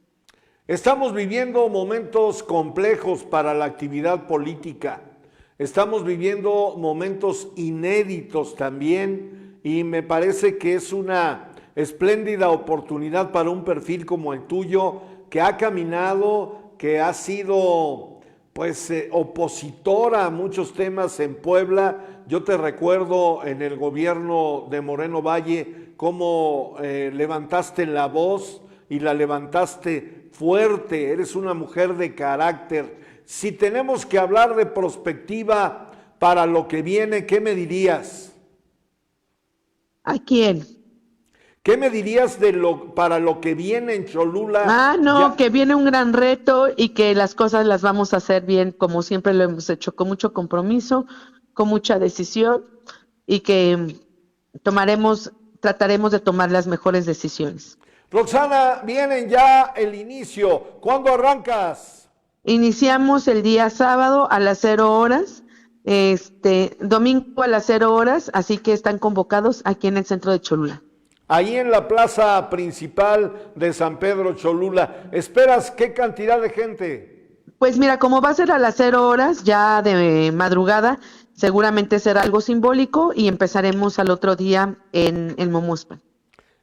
Estamos viviendo momentos complejos para la actividad política. Estamos viviendo momentos inéditos también y me parece que es una espléndida oportunidad para un perfil como el tuyo, que ha caminado, que ha sido pues opositora a muchos temas en Puebla. Yo te recuerdo en el gobierno de Moreno Valle cómo levantaste la voz y la levantaste fuerte. Eres una mujer de carácter. Si tenemos que hablar de perspectiva para lo que viene, ¿qué me dirías? ¿A quién? ¿Qué me dirías para lo que viene en Cholula? Que viene un gran reto y que las cosas las vamos a hacer bien, como siempre lo hemos hecho, con mucho compromiso, con mucha decisión y que trataremos de tomar las mejores decisiones. Roxana, vienen ya el inicio. ¿Cuándo arrancas? Iniciamos el día sábado a las 0 horas, domingo a las 0 horas, así que están convocados aquí en el centro de Cholula. Ahí en la plaza principal de San Pedro Cholula, ¿esperas qué cantidad de gente? Pues mira, como va a ser a las 0 horas, ya de madrugada, seguramente será algo simbólico y empezaremos al otro día en Momoxpan.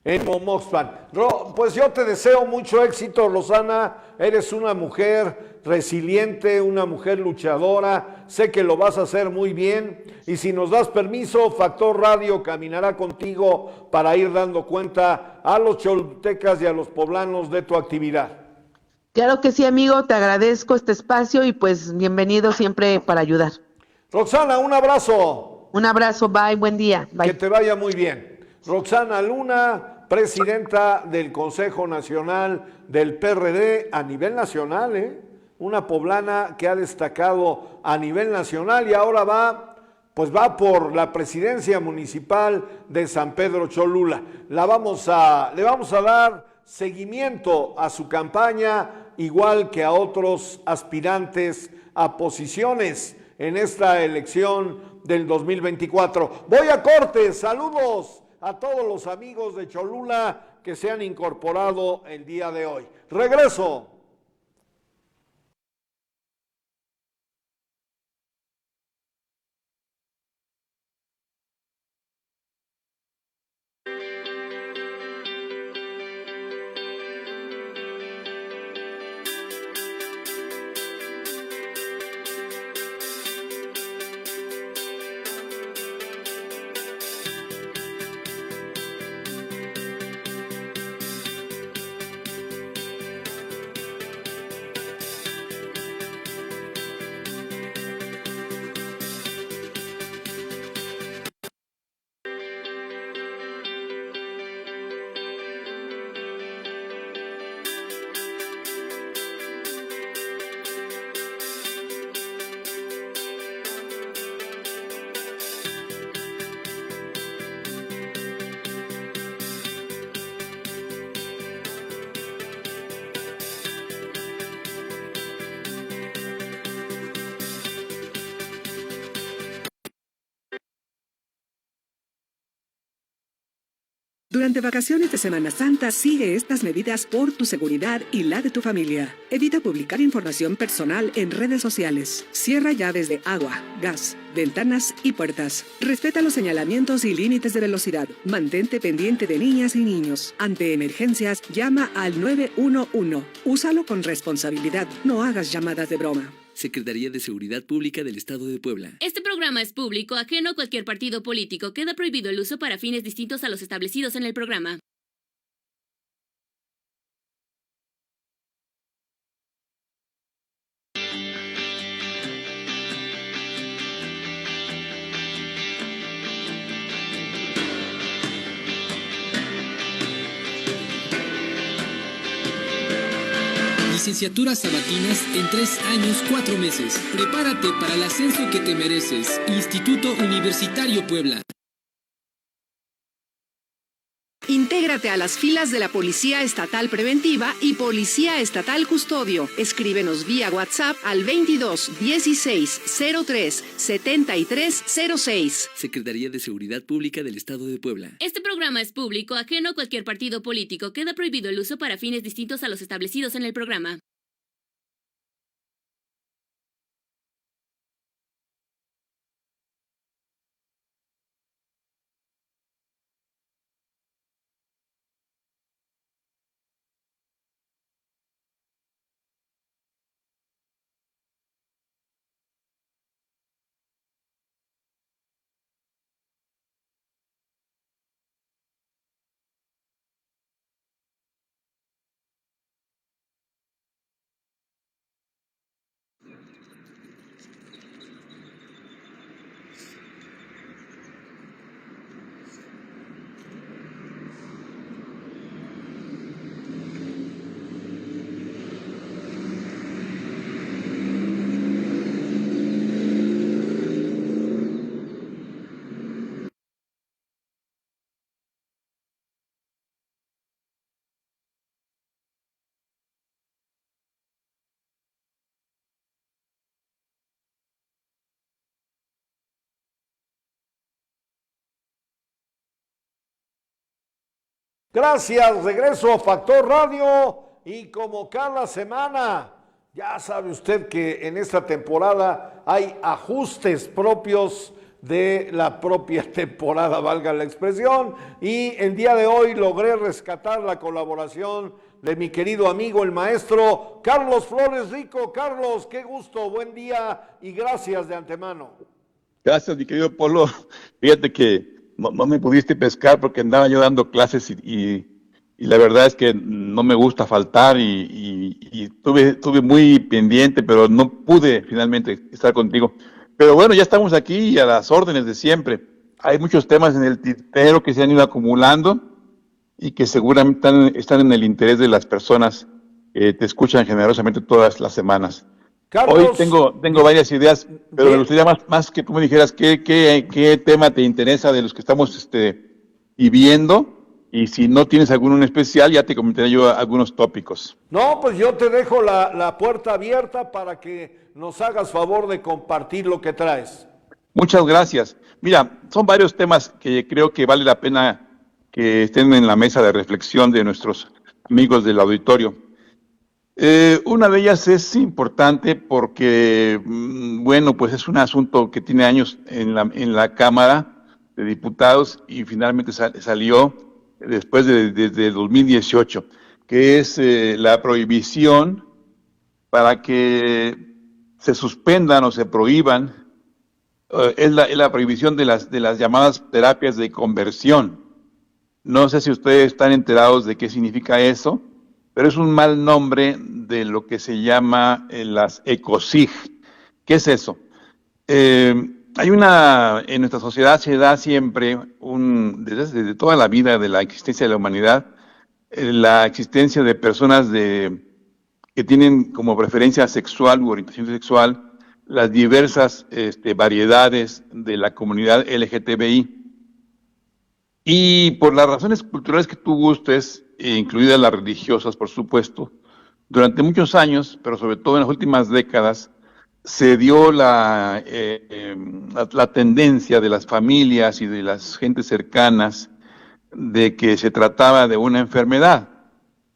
En Momoxpan. Pues yo te deseo mucho éxito, Rosana. Eres una mujer resiliente, una mujer luchadora. Sé que lo vas a hacer muy bien. Y si nos das permiso, Factor Radio caminará contigo para ir dando cuenta a los cholutecas y a los poblanos de tu actividad. Claro que sí, amigo. Te agradezco este espacio y pues bienvenido siempre para ayudar. Roxana, un abrazo. Un abrazo. Bye. Buen día. Bye. Que te vaya muy bien. Roxana Luna, presidenta del Consejo Nacional del PRD a nivel nacional, una poblana que ha destacado a nivel nacional y ahora va por la presidencia municipal de San Pedro Cholula. Le vamos a dar seguimiento a su campaña, igual que a otros aspirantes a posiciones en esta elección del 2024. Voy a corte, saludos a todos los amigos de Cholula que se han incorporado el día de hoy. Regreso. Durante vacaciones de Semana Santa, sigue estas medidas por tu seguridad y la de tu familia. Evita publicar información personal en redes sociales. Cierra llaves de agua, gas, ventanas y puertas. Respeta los señalamientos y límites de velocidad. Mantente pendiente de niñas y niños. Ante emergencias, llama al 911. Úsalo con responsabilidad. No hagas llamadas de broma. Secretaría de Seguridad Pública del Estado de Puebla. Este programa es público, ajeno a cualquier partido político. Queda prohibido el uso para fines distintos a los establecidos en el programa. licenciaturas sabatinas en 3 años 4 meses. Prepárate para el ascenso que te mereces. Instituto Universitario Puebla. Intégrate a las filas de la Policía Estatal Preventiva y Policía Estatal Custodio. Escríbenos vía WhatsApp al 22 16 03 73 06. Secretaría de Seguridad Pública del Estado de Puebla. Este programa es público, ajeno a cualquier partido político. Queda prohibido el uso para fines distintos a los establecidos en el programa. Gracias, regreso a Factor Radio y como cada semana, ya sabe usted que en esta temporada hay ajustes propios de la propia temporada, valga la expresión, y el día de hoy logré rescatar la colaboración de mi querido amigo el maestro Carlos Flores Rico. Carlos, qué gusto, buen día y gracias de antemano. Gracias, mi querido Polo. Fíjate que no me pudiste pescar porque andaba yo dando clases y la verdad es que no me gusta faltar y estuve muy pendiente, pero no pude finalmente estar contigo. Pero bueno, ya estamos aquí y a las órdenes de siempre. Hay muchos temas en el tintero que se han ido acumulando y que seguramente están en el interés de las personas que te escuchan generosamente todas las semanas. Carlos, hoy tengo varias ideas, pero me gustaría más que tú me dijeras qué tema te interesa de los que estamos viviendo, y si no tienes alguno en especial, ya te comentaré yo algunos tópicos. No, pues yo te dejo la puerta abierta para que nos hagas favor de compartir lo que traes. Muchas gracias. Mira, son varios temas que creo que vale la pena que estén en la mesa de reflexión de nuestros amigos del auditorio. Una de ellas es importante porque, bueno, pues es un asunto que tiene años en la Cámara de Diputados y finalmente salió después desde 2018, que es la prohibición para que se suspendan o se prohíban, es la prohibición de las llamadas terapias de conversión. No sé si ustedes están enterados de qué significa eso, pero es un mal nombre de lo que se llama las ECOSIG. ¿Qué es eso? En nuestra sociedad se da siempre, desde toda la vida de la existencia de la humanidad, la existencia de personas que tienen como preferencia sexual u orientación sexual las diversas variedades de la comunidad LGTBI. Y por las razones culturales que tú gustes, incluidas las religiosas, por supuesto, durante muchos años, pero sobre todo en las últimas décadas, se dio la tendencia de las familias y de las gentes cercanas de que se trataba de una enfermedad.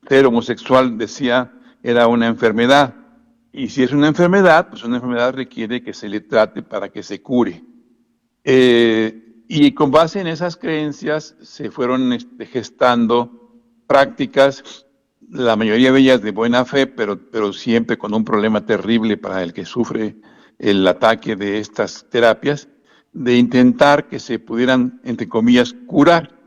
Ser homosexual, decía, era una enfermedad. Y si es una enfermedad, pues una enfermedad requiere que se le trate para que se cure. Y con base en esas creencias se fueron gestando prácticas, la mayoría de ellas de buena fe, pero siempre con un problema terrible para el que sufre el ataque de estas terapias, de intentar que se pudieran, entre comillas, curar.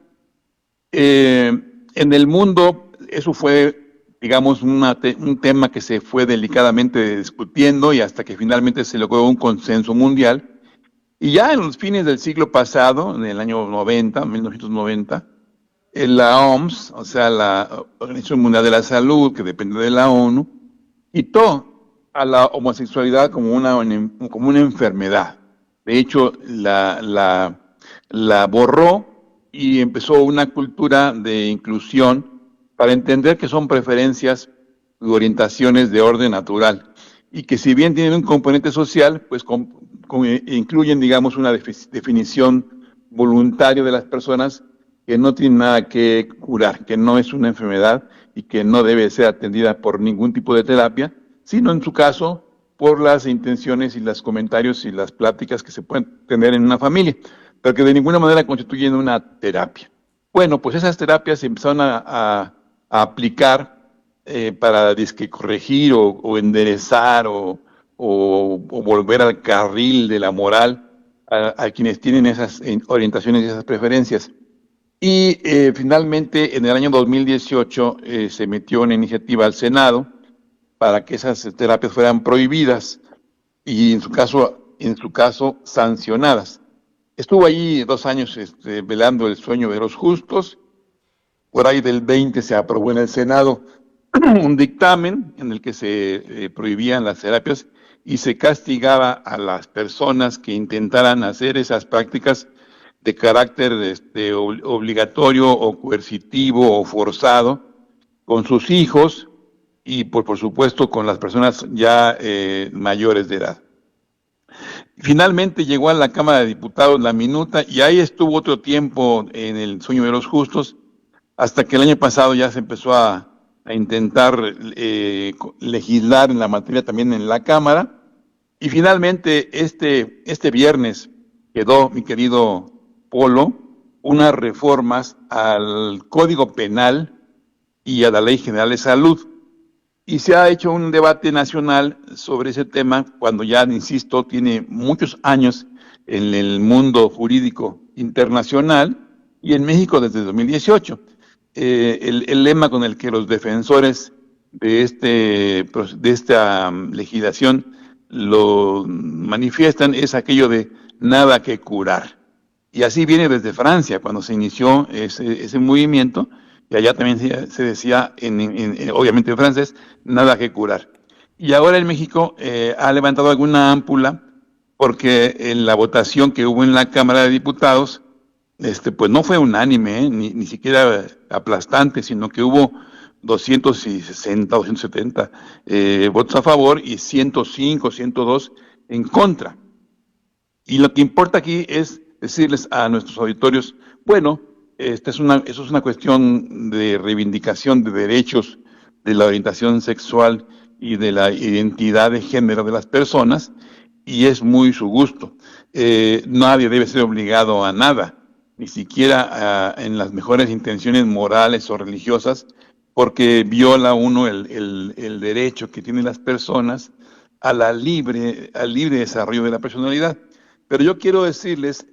En el mundo eso fue, digamos, un tema que se fue delicadamente discutiendo y hasta que finalmente se logró un consenso mundial. Y ya en los fines del siglo pasado, en el año 1990, la OMS, o sea, la Organización Mundial de la Salud, que depende de la ONU, quitó a la homosexualidad como una enfermedad. De hecho, la borró y empezó una cultura de inclusión para entender que son preferencias u orientaciones de orden natural y que si bien tienen un componente social, pues incluyen, digamos, una definición voluntaria de las personas que no tiene nada que curar, que no es una enfermedad y que no debe ser atendida por ningún tipo de terapia, sino en su caso por las intenciones y los comentarios y las pláticas que se pueden tener en una familia, pero que de ninguna manera constituyen una terapia. Bueno, pues esas terapias se empezaron a aplicar para corregir o enderezar o volver al carril de la moral a quienes tienen esas orientaciones y esas preferencias. Y finalmente, en el año 2018, se metió una iniciativa al Senado para que esas terapias fueran prohibidas y en su caso sancionadas. Estuvo allí 2 años velando el sueño de los justos. Por ahí del 20 se aprobó en el Senado un dictamen en el que se prohibían las terapias y se castigaba a las personas que intentaran hacer esas prácticas de carácter obligatorio o coercitivo o forzado con sus hijos y por supuesto con las personas ya mayores de edad. Finalmente llegó a la Cámara de Diputados la minuta y ahí estuvo otro tiempo en el sueño de los justos hasta que el año pasado ya se empezó a intentar legislar en la materia también en la Cámara y finalmente este viernes quedó, mi querido Polo, unas reformas al Código Penal y a la Ley General de Salud. Y se ha hecho un debate nacional sobre ese tema cuando ya, insisto, tiene muchos años en el mundo jurídico internacional y en México desde 2018. El lema con el que los defensores de esta legislación lo manifiestan es aquello de nada que curar. Y así viene desde Francia, cuando se inició ese movimiento, y allá también se decía, obviamente en francés, nada que curar. Y ahora en México ha levantado alguna ámpula, porque en la votación que hubo en la Cámara de Diputados, pues no fue unánime, ni siquiera aplastante, sino que hubo 260, 270 votos a favor y 105, 102 en contra. Y lo que importa aquí es decirles a nuestros auditorios, bueno, eso es una cuestión de reivindicación de derechos, de la orientación sexual y de la identidad de género de las personas, y es muy su gusto. Nadie debe ser obligado a nada, ni siquiera en las mejores intenciones morales o religiosas, porque viola uno el derecho que tienen las personas al libre desarrollo de la personalidad. Pero yo quiero decirles,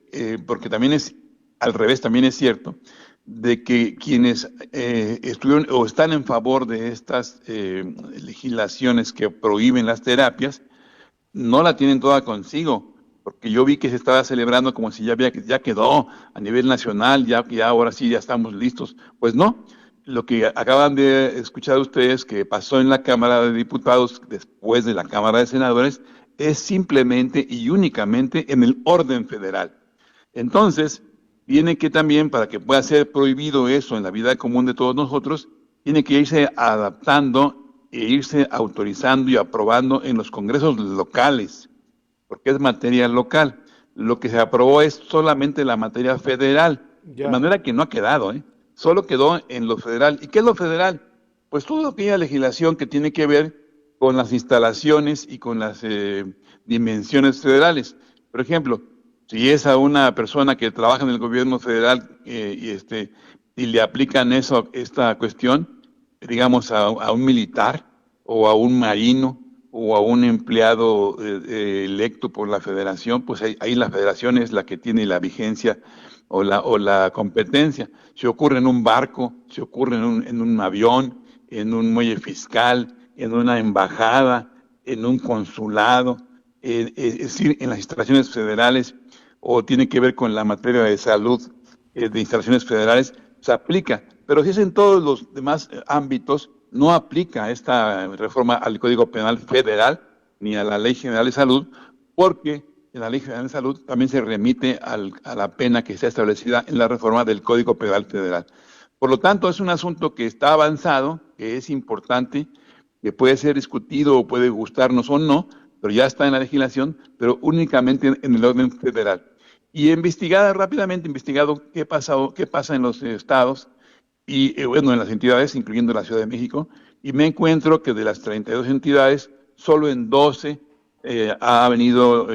porque también es al revés, también es cierto, de que quienes estuvieron o están en favor de estas legislaciones que prohíben las terapias, no la tienen toda consigo, porque yo vi que se estaba celebrando como si ya quedó a nivel nacional, ya ahora sí ya estamos listos. Pues no, lo que acaban de escuchar ustedes que pasó en la Cámara de Diputados después de la Cámara de Senadores es simplemente y únicamente en el orden federal. Entonces, tiene que también, para que pueda ser prohibido eso en la vida común de todos nosotros, tiene que irse adaptando e irse autorizando y aprobando en los congresos locales, porque es materia local. Lo que se aprobó es solamente la materia federal, de manera que no ha quedado, solo quedó en lo federal. ¿Y qué es lo federal? Pues toda aquella legislación que tiene que ver con las instalaciones y con las dimensiones federales. Por ejemplo, si es a una persona que trabaja en el gobierno federal y le aplican esta cuestión, digamos a un militar o a un marino o a un empleado electo por la federación, pues ahí la federación es la que tiene la vigencia o la competencia. Si ocurre en un barco, si ocurre en un avión, en un muelle fiscal, en una embajada, en un consulado, es decir, en las instalaciones federales, o tiene que ver con la materia de salud de instalaciones federales, se aplica. Pero si es en todos los demás ámbitos, no aplica esta reforma al Código Penal Federal ni a la Ley General de Salud, porque en la Ley General de Salud también se remite a la pena que está establecida en la reforma del Código Penal Federal. Por lo tanto, es un asunto que está avanzado, que es importante, que puede ser discutido o puede gustarnos o no, pero ya está en la legislación, pero únicamente en el orden federal. Y rápidamente investigado qué pasa en los estados y bueno, en las entidades, incluyendo la Ciudad de México, y me encuentro que de las 32 entidades, solo en 12 ha venido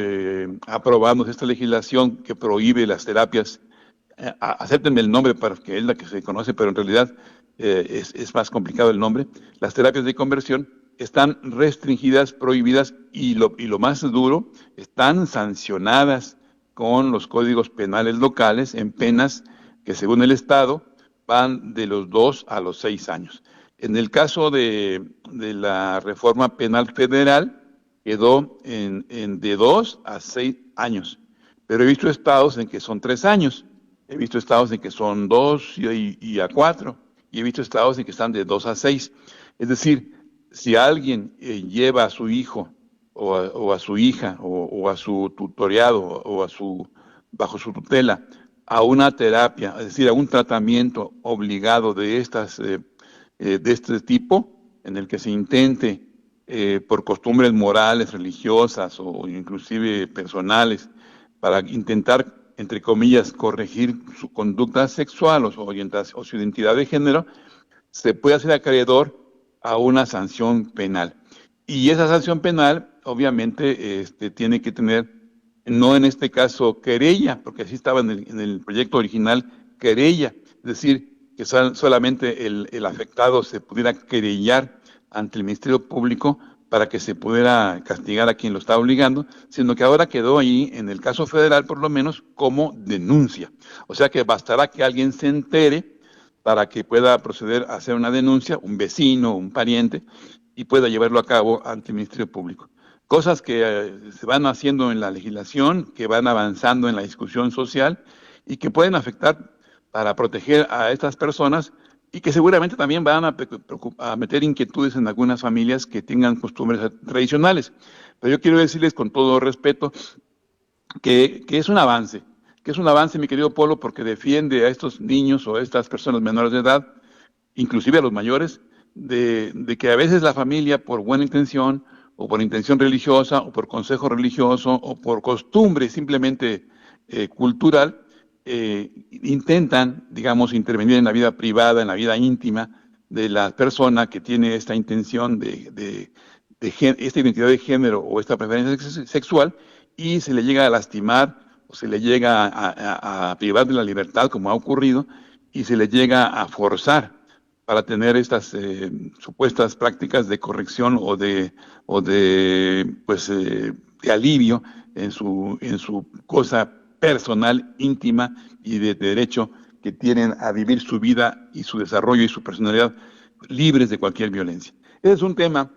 aprobándose esta legislación que prohíbe las terapias. Acéptenme el nombre para que es la que se conoce, pero en realidad es más complicado el nombre. Las terapias de conversión están restringidas, prohibidas y lo más duro, están sancionadas con los códigos penales locales en penas que según el Estado van de los 2 a los 6 años. En el caso de la reforma penal federal quedó de 2 a 6 años, pero he visto estados en que son 3 años, he visto estados en que son 2 y a 4, y he visto estados en que están de 2 a 6. Es decir, si alguien lleva a su hijo o a su hija o a su tutoriado o bajo su tutela a una terapia, es decir, a un tratamiento obligado de este tipo, en el que se intente por costumbres morales, religiosas o inclusive personales, para intentar, entre comillas, corregir su conducta sexual o su identidad de género, se puede hacer acreedor a una sanción penal. Y esa sanción penal, obviamente, tiene que tener, no en este caso querella, porque así estaba en el proyecto original, querella, es decir, que solamente el afectado se pudiera querellar ante el Ministerio Público para que se pudiera castigar a quien lo está obligando, sino que ahora quedó ahí, en el caso federal por lo menos, como denuncia. O sea que bastará que alguien se entere para que pueda proceder a hacer una denuncia, un vecino, un pariente, y pueda llevarlo a cabo ante el Ministerio Público. Cosas que se van haciendo en la legislación, que van avanzando en la discusión social y que pueden afectar para proteger a estas personas y que seguramente también van a meter inquietudes en algunas familias que tengan costumbres tradicionales. Pero yo quiero decirles con todo respeto que es un avance, mi querido Polo, porque defiende a estos niños o a estas personas menores de edad, inclusive a los mayores, de que a veces la familia, por buena intención, o por intención religiosa, o por consejo religioso, o por costumbre simplemente cultural, intentan, digamos, intervenir en la vida privada, en la vida íntima de la persona que tiene esta intención de esta identidad de género o esta preferencia sexual, y se le llega a lastimar o se le llega a privar de la libertad, como ha ocurrido, y se le llega a forzar para tener estas supuestas prácticas de corrección o de alivio en su cosa personal, íntima y de derecho que tienen a vivir su vida y su desarrollo y su personalidad libres de cualquier violencia. Ese es un tema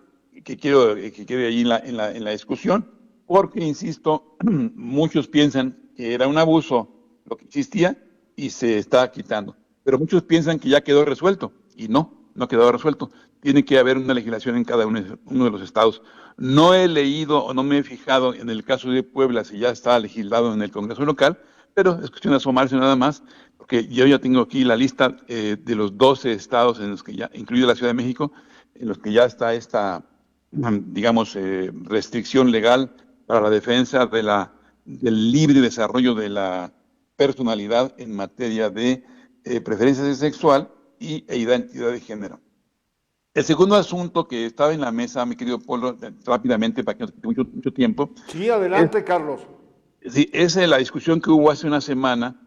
que quiero que quede ahí en la discusión, porque, insisto, muchos piensan que era un abuso lo que existía y se está quitando, pero muchos piensan que ya quedó resuelto, y no quedó resuelto. Tiene que haber una legislación en cada uno de los estados. No he leído o no me he fijado en el caso de Puebla si ya está legislado en el Congreso local, pero es cuestión de asomarse nada más, porque yo ya tengo aquí la lista de los 12 estados en los que ya, incluido la Ciudad de México, en los que ya está esta, digamos, restricción legal para la defensa del libre desarrollo de la personalidad en materia de preferencia sexual e identidad de género. El segundo asunto que estaba en la mesa, mi querido Polo, rápidamente, para que no tenga mucho tiempo. Sí, adelante, Carlos. Sí, es la discusión que hubo hace una semana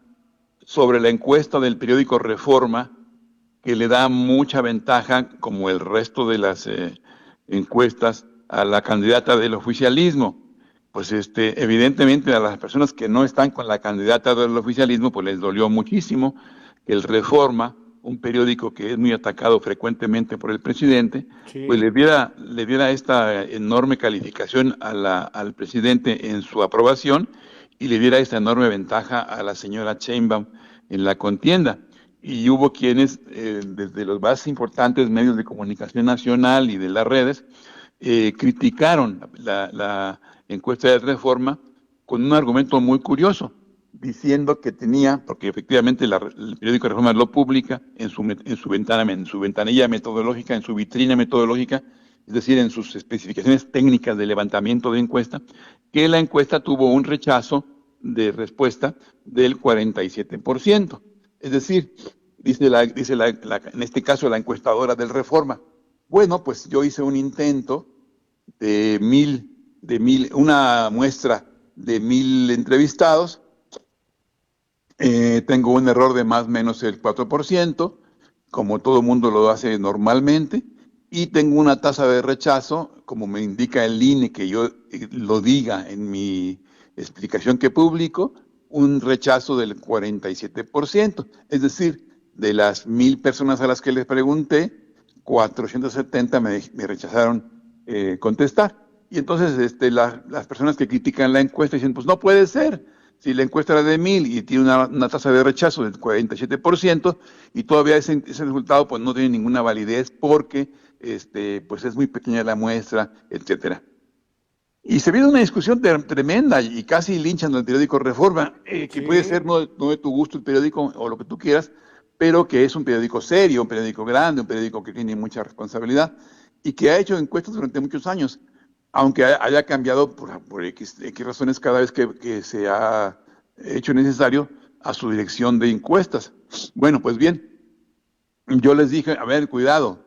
sobre la encuesta del periódico Reforma, que le da mucha ventaja, como el resto de las encuestas, a la candidata del oficialismo. Pues evidentemente a las personas que no están con la candidata del oficialismo, pues les dolió muchísimo que el Reforma, un periódico que es muy atacado frecuentemente por el presidente, sí, pues le diera esta enorme calificación al presidente en su aprobación y le diera esta enorme ventaja a la señora Sheinbaum en la contienda. y hubo quienes, desde los más importantes medios de comunicación nacional y de las redes, criticaron la encuesta de Reforma con un argumento muy curioso, diciendo que tenía, porque efectivamente el periódico Reforma lo publica en su ventanilla metodológica, en su vitrina metodológica, es decir, en sus especificaciones técnicas de levantamiento de encuesta, que la encuesta tuvo un rechazo de respuesta del 47%. Es decir, dice en este caso la encuestadora del Reforma, bueno, pues yo hice un intento una muestra de 1,000 entrevistados, tengo un error de más o menos el 4%, como todo mundo lo hace normalmente, y tengo una tasa de rechazo, como me indica el INE, que yo lo diga en mi explicación que publico, un rechazo del 47%. Es decir, de las 1,000 personas a las que les pregunté, 470 me rechazaron contestar. Y entonces las personas que critican la encuesta dicen, pues no puede ser, si la encuesta era de 1,000 y tiene una tasa de rechazo del 47%, y todavía ese resultado pues no tiene ninguna validez porque pues es muy pequeña la muestra, etcétera. Y se viene una discusión tremenda y casi linchan al periódico Reforma, que puede ser no de tu gusto el periódico o lo que tú quieras, pero que es un periódico serio, un periódico grande, un periódico que tiene mucha responsabilidad y que ha hecho encuestas durante muchos años, aunque haya cambiado por X razones cada vez que se ha hecho necesario a su dirección de encuestas. Bueno, pues bien, yo les dije, a ver, cuidado,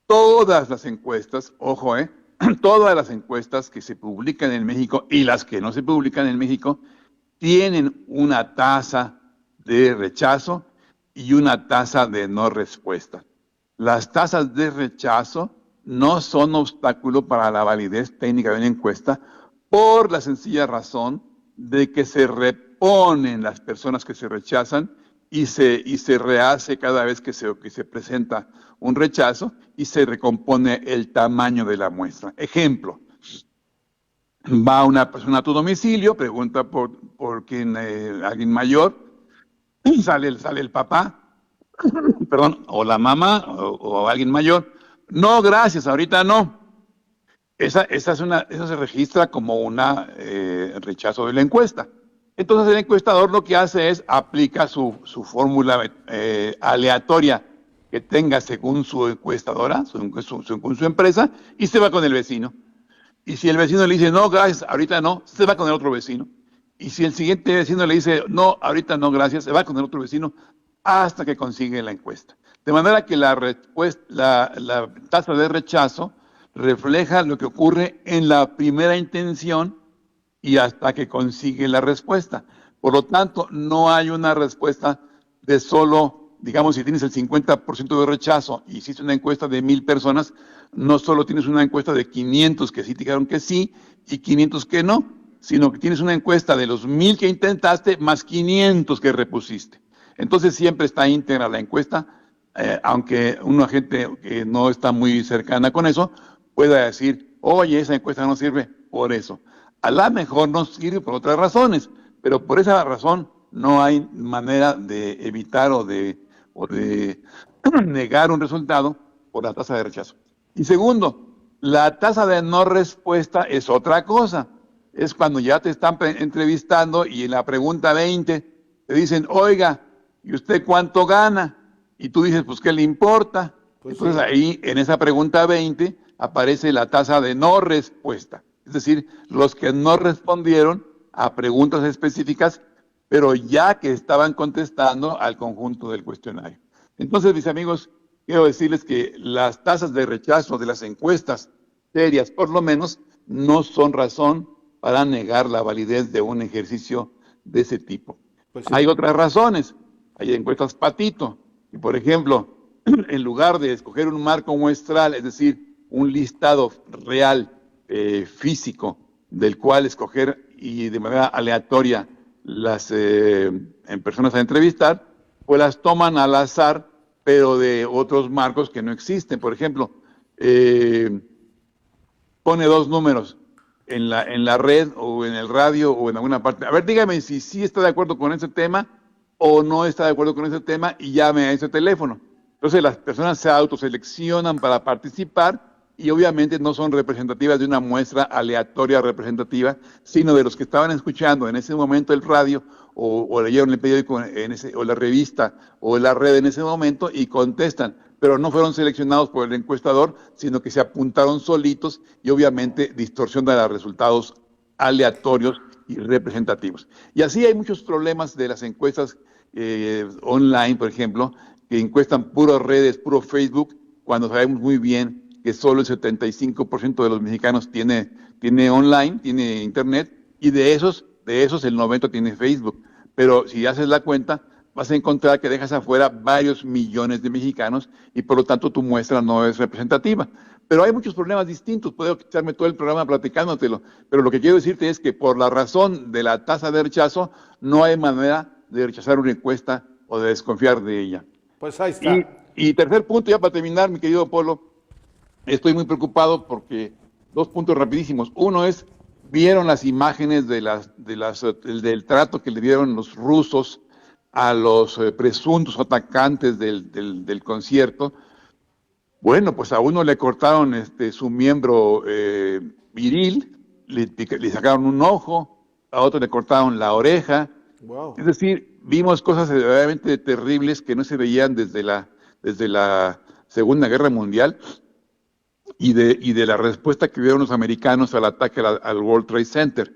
todas las encuestas, ojo, todas las encuestas que se publican en México y las que no se publican en México tienen una tasa de rechazo y una tasa de no respuesta. Las tasas de rechazo no son obstáculo para la validez técnica de una encuesta por la sencilla razón de que se reponen las personas que se rechazan y se rehace cada vez que se presenta un rechazo y se recompone el tamaño de la muestra. Ejemplo, va una persona a tu domicilio, pregunta por alguien mayor, sale el papá, perdón, o la mamá o alguien mayor. No, gracias, ahorita no. Eso se registra como un rechazo de la encuesta. Entonces el encuestador lo que hace es aplica su fórmula aleatoria que tenga según su encuestadora, según su empresa, y se va con el vecino. Y si el vecino le dice, no, gracias, ahorita no, se va con el otro vecino. Y si el siguiente vecino le dice, no, ahorita no, gracias, se va con el otro vecino hasta que consigue la encuesta. De manera que la tasa de rechazo refleja lo que ocurre en la primera intención y hasta que consigue la respuesta. Por lo tanto, no hay una respuesta de solo, digamos, si tienes el 50% de rechazo y hiciste una encuesta de 1,000 personas, no solo tienes una encuesta de 500 que sí te dijeron que sí y 500 que no, sino que tienes una encuesta de los 1,000 que intentaste más 500 que repusiste. Entonces siempre está íntegra la encuesta, aunque una gente que no está muy cercana con eso pueda decir, oye, esa encuesta no sirve por eso. A lo mejor no sirve por otras razones, pero por esa razón no hay manera de evitar o de negar un resultado por la tasa de rechazo. Y segundo, la tasa de no respuesta es otra cosa. Es cuando ya te están entrevistando y en la pregunta 20 te dicen, oiga, ¿y usted cuánto gana? Y tú dices, pues, ¿qué le importa? Pues entonces sí. Ahí, en esa pregunta 20, aparece la tasa de no respuesta. Es decir, los que no respondieron a preguntas específicas, pero ya que estaban contestando al conjunto del cuestionario. Entonces, mis amigos, quiero decirles que las tasas de rechazo de las encuestas serias, por lo menos, no son razón para negar la validez de un ejercicio de ese tipo. Pues sí. Hay otras razones. Hay encuestas patito. Y, por ejemplo, en lugar de escoger un marco muestral, es decir, un listado real, físico, del cual escoger y de manera aleatoria las personas a entrevistar, pues las toman al azar, pero de otros marcos que no existen. Por ejemplo, pone 2 números en la red o en el radio o en alguna parte. A ver, dígame si sí está de acuerdo con ese tema o no está de acuerdo con ese tema y llame a ese teléfono. Entonces las personas se autoseleccionan para participar y obviamente no son representativas de una muestra aleatoria representativa, sino de los que estaban escuchando en ese momento el radio o leyeron el periódico o la revista o la red en ese momento y contestan, pero no fueron seleccionados por el encuestador, sino que se apuntaron solitos y obviamente distorsionan los resultados aleatorios y representativos. Y así hay muchos problemas de las encuestas online, por ejemplo, que encuestan puras redes, puro Facebook, cuando sabemos muy bien que solo el 75% de los mexicanos tiene online, tiene internet, y de esos el 90% tiene Facebook. Pero si haces la cuenta, vas a encontrar que dejas afuera varios millones de mexicanos y por lo tanto tu muestra no es representativa. Pero hay muchos problemas distintos, puedo echarme todo el programa platicándotelo, pero lo que quiero decirte es que por la razón de la tasa de rechazo, no hay manera de rechazar una encuesta o de desconfiar de ella. Pues ahí está. Y tercer punto, ya para terminar, mi querido Polo, estoy muy preocupado porque dos puntos rapidísimos. Uno es, vieron las imágenes del trato que le dieron los rusos a los presuntos atacantes del concierto. Bueno, pues a uno le cortaron su miembro viril, le sacaron un ojo, a otro le cortaron la oreja. Wow. Es decir, vimos cosas verdaderamente terribles que no se veían desde la Segunda Guerra Mundial y de la respuesta que dieron los americanos al ataque al World Trade Center.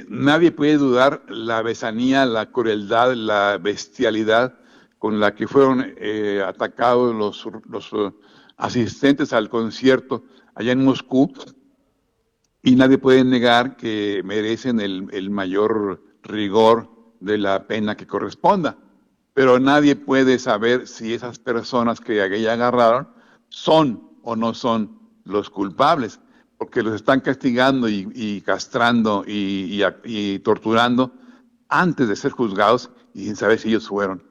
Nadie puede dudar la besanía, la crueldad, la bestialidad con la que fueron atacados los asistentes al concierto allá en Moscú, y nadie puede negar que merecen el mayor rigor de la pena que corresponda. Pero nadie puede saber si esas personas que aquella agarraron son o no son los culpables, porque los están castigando y castrando y torturando antes de ser juzgados y sin saber si ellos fueron.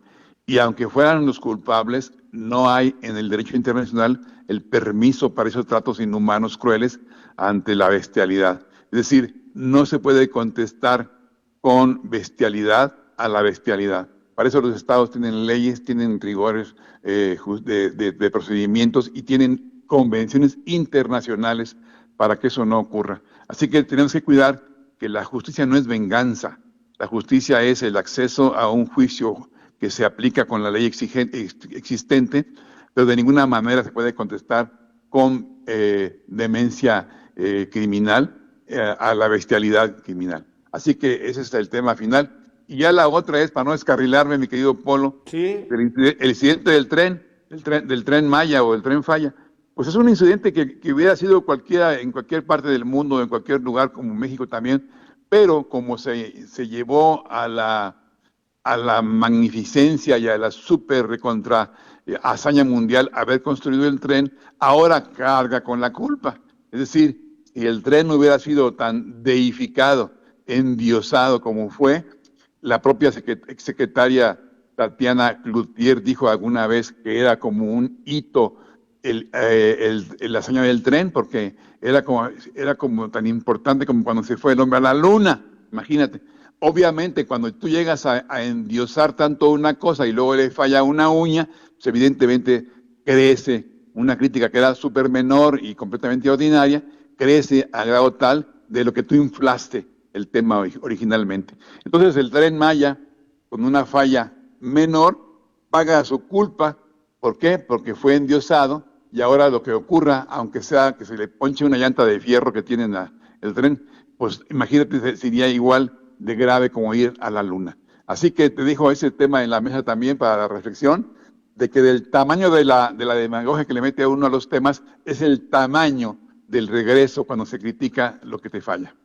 Y aunque fueran los culpables, no hay en el derecho internacional el permiso para esos tratos inhumanos, crueles, ante la bestialidad. Es decir, no se puede contestar con bestialidad a la bestialidad. Para eso los estados tienen leyes, tienen rigores de procedimientos y tienen convenciones internacionales para que eso no ocurra. Así que tenemos que cuidar que la justicia no es venganza. La justicia es el acceso a un juicio que se aplica con la ley existente, pero de ninguna manera se puede contestar con demencia criminal a la bestialidad criminal. Así que ese es el tema final. Y ya la otra es, para no descarrilarme, mi querido Polo, ¿sí? El incidente del tren Maya o el tren Falla, pues es un incidente que hubiera sido cualquiera en cualquier parte del mundo, en cualquier lugar como México también, pero como se llevó a la magnificencia y a la super recontra hazaña mundial haber construido el tren, ahora carga con la culpa. Es decir, si el tren no hubiera sido tan deificado, endiosado como fue, la propia secretaria Tatiana Cloutier dijo alguna vez que era como un hito la hazaña del tren, porque era como tan importante como cuando se fue el hombre a la luna. Imagínate. Obviamente, cuando tú llegas a endiosar tanto una cosa y luego le falla una uña, pues evidentemente crece una crítica que era súper menor y completamente ordinaria, crece a grado tal de lo que tú inflaste el tema originalmente. Entonces el Tren Maya, con una falla menor, paga su culpa. ¿Por qué? Porque fue endiosado y ahora lo que ocurra, aunque sea que se le ponche una llanta de fierro que tiene el tren, pues imagínate, sería igual de grave como ir a la luna. Así que te dejo ese tema en la mesa también para la reflexión, de que del tamaño de la demagogia que le mete a uno a los temas es el tamaño del regreso cuando se critica lo que te falla.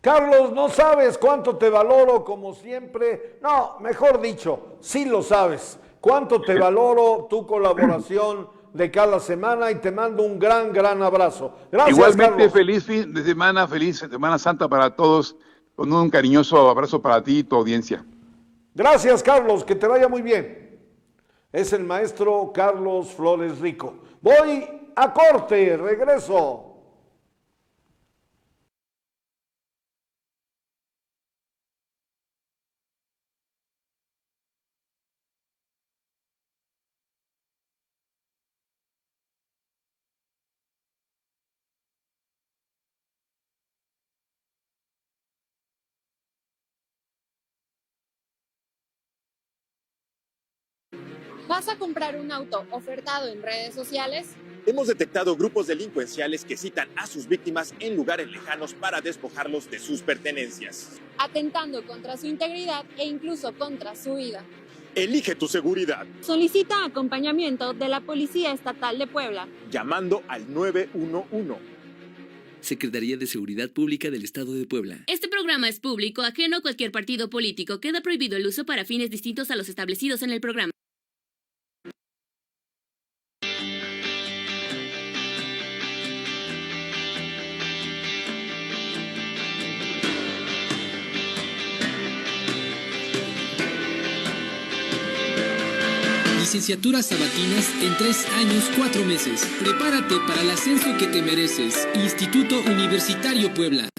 Carlos, no sabes cuánto te valoro como siempre. No, mejor dicho, sí lo sabes. Cuánto te valoro tu colaboración de cada semana y te mando un gran abrazo. Gracias, igualmente, Carlos. feliz fin de semana, feliz Semana Santa para todos, con un cariñoso abrazo para ti y tu audiencia. Gracias, Carlos, que te vaya muy bien. Es el maestro Carlos Flores Rico. Voy a corte, regreso. ¿Vas a comprar un auto ofertado en redes sociales? Hemos detectado grupos delincuenciales que citan a sus víctimas en lugares lejanos para despojarlos de sus pertenencias, atentando contra su integridad e incluso contra su vida. Elige tu seguridad. Solicita acompañamiento de la Policía Estatal de Puebla, llamando al 911. Secretaría de Seguridad Pública del Estado de Puebla. Este programa es público, ajeno a cualquier partido político. Queda prohibido el uso para fines distintos a los establecidos en el programa. Licenciaturas sabatinas en 3 años 4 meses. Prepárate para el ascenso que te mereces. Instituto Universitario Puebla.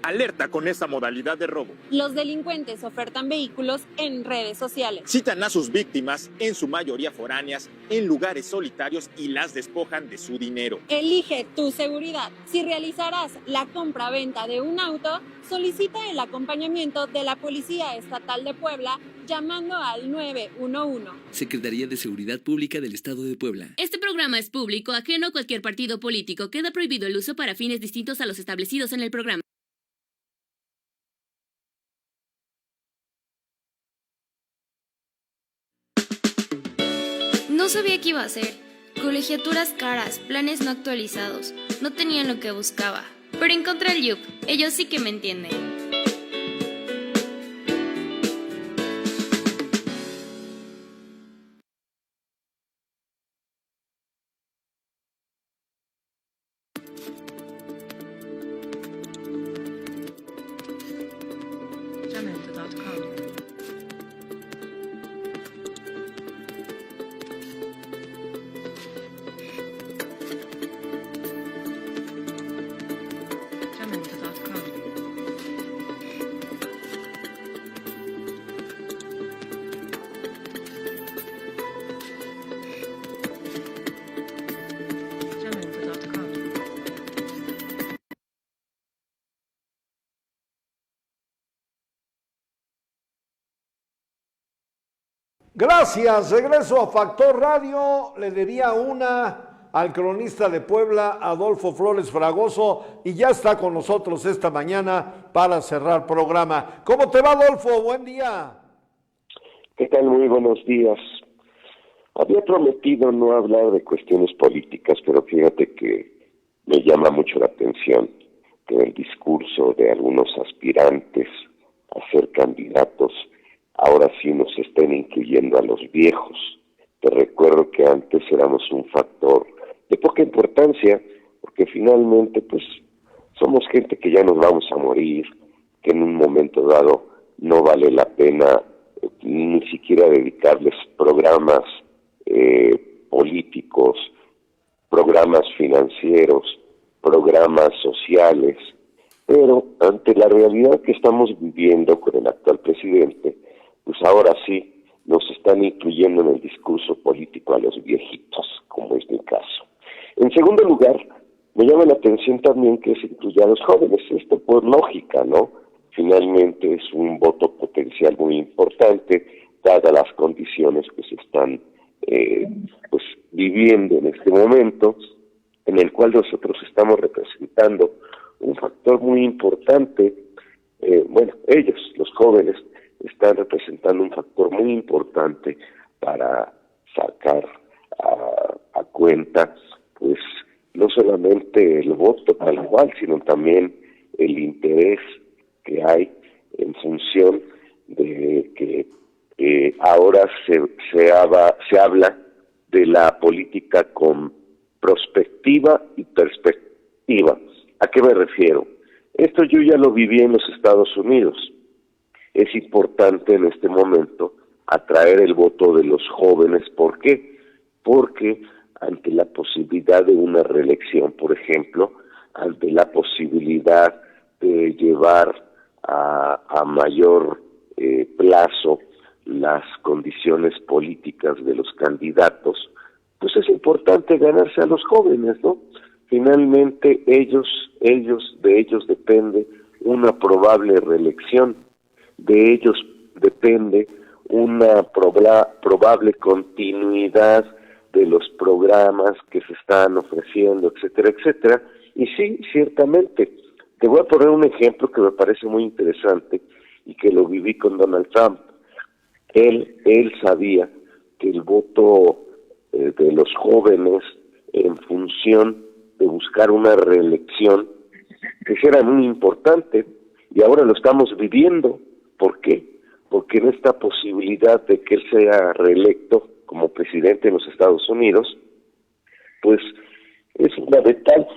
Alerta con esta modalidad de robo. Los delincuentes ofertan vehículos en redes sociales. Citan a sus víctimas, en su mayoría foráneas, en lugares solitarios y las despojan de su dinero. Elige tu seguridad. Si realizarás la compra-venta de un auto, solicita el acompañamiento de la Policía Estatal de Puebla llamando al 911. Secretaría de Seguridad Pública del Estado de Puebla. Este programa es público, ajeno a cualquier partido político. Queda prohibido el uso para fines distintos a los establecidos en el programa. No sabía qué iba a hacer. Colegiaturas caras, planes no actualizados. No tenían lo que buscaba. Pero encontré el Yup. Ellos sí que me entienden. Gracias, regreso a Factor Radio. Le debía una al cronista de Puebla, Adolfo Flores Fragoso, y ya está con nosotros esta mañana para cerrar programa. ¿Cómo te va, Adolfo? Buen día. ¿Qué tal? Muy buenos días. Había prometido no hablar de cuestiones políticas, pero fíjate que me llama mucho la atención que el discurso de algunos aspirantes a ser candidatos ahora sí nos estén incluyendo a los viejos. Te recuerdo que antes éramos un factor de poca importancia, porque finalmente pues somos gente que ya nos vamos a morir, que en un momento dado no vale la pena ni siquiera dedicarles programas políticos, programas financieros, programas sociales, pero ante la realidad que estamos viviendo con el actual presidente, pues ahora sí nos están incluyendo en el discurso político a los viejitos, como es mi caso. En segundo lugar, me llama la atención también que se incluya a los jóvenes, esto por lógica, ¿no? Finalmente es un voto potencial muy importante, dadas las condiciones que se están pues viviendo en este momento, en el cual nosotros estamos representando un factor muy importante. Ellos, los jóvenes, están representando un factor muy importante para sacar a cuenta, pues, no solamente el voto tal cual, sino también el interés que hay en función de que ahora se habla de la política con prospectiva y perspectiva. ¿A qué me refiero? Esto yo ya lo viví en los Estados Unidos. Es importante en este momento atraer el voto de los jóvenes. ¿Por qué? Porque ante la posibilidad de una reelección, por ejemplo, ante la posibilidad de llevar a mayor plazo las condiciones políticas de los candidatos, pues es importante ganarse a los jóvenes, ¿no? Finalmente de ellos depende una probable reelección. De ellos depende una probable continuidad de los programas que se están ofreciendo, etcétera, etcétera. Y sí, ciertamente, te voy a poner un ejemplo que me parece muy interesante y que lo viví con Donald Trump. Él sabía que el voto de los jóvenes en función de buscar una reelección, pues era muy importante, y ahora lo estamos viviendo. ¿Por qué? Porque en esta posibilidad de que él sea reelecto como presidente en los Estados Unidos, pues es fundamental.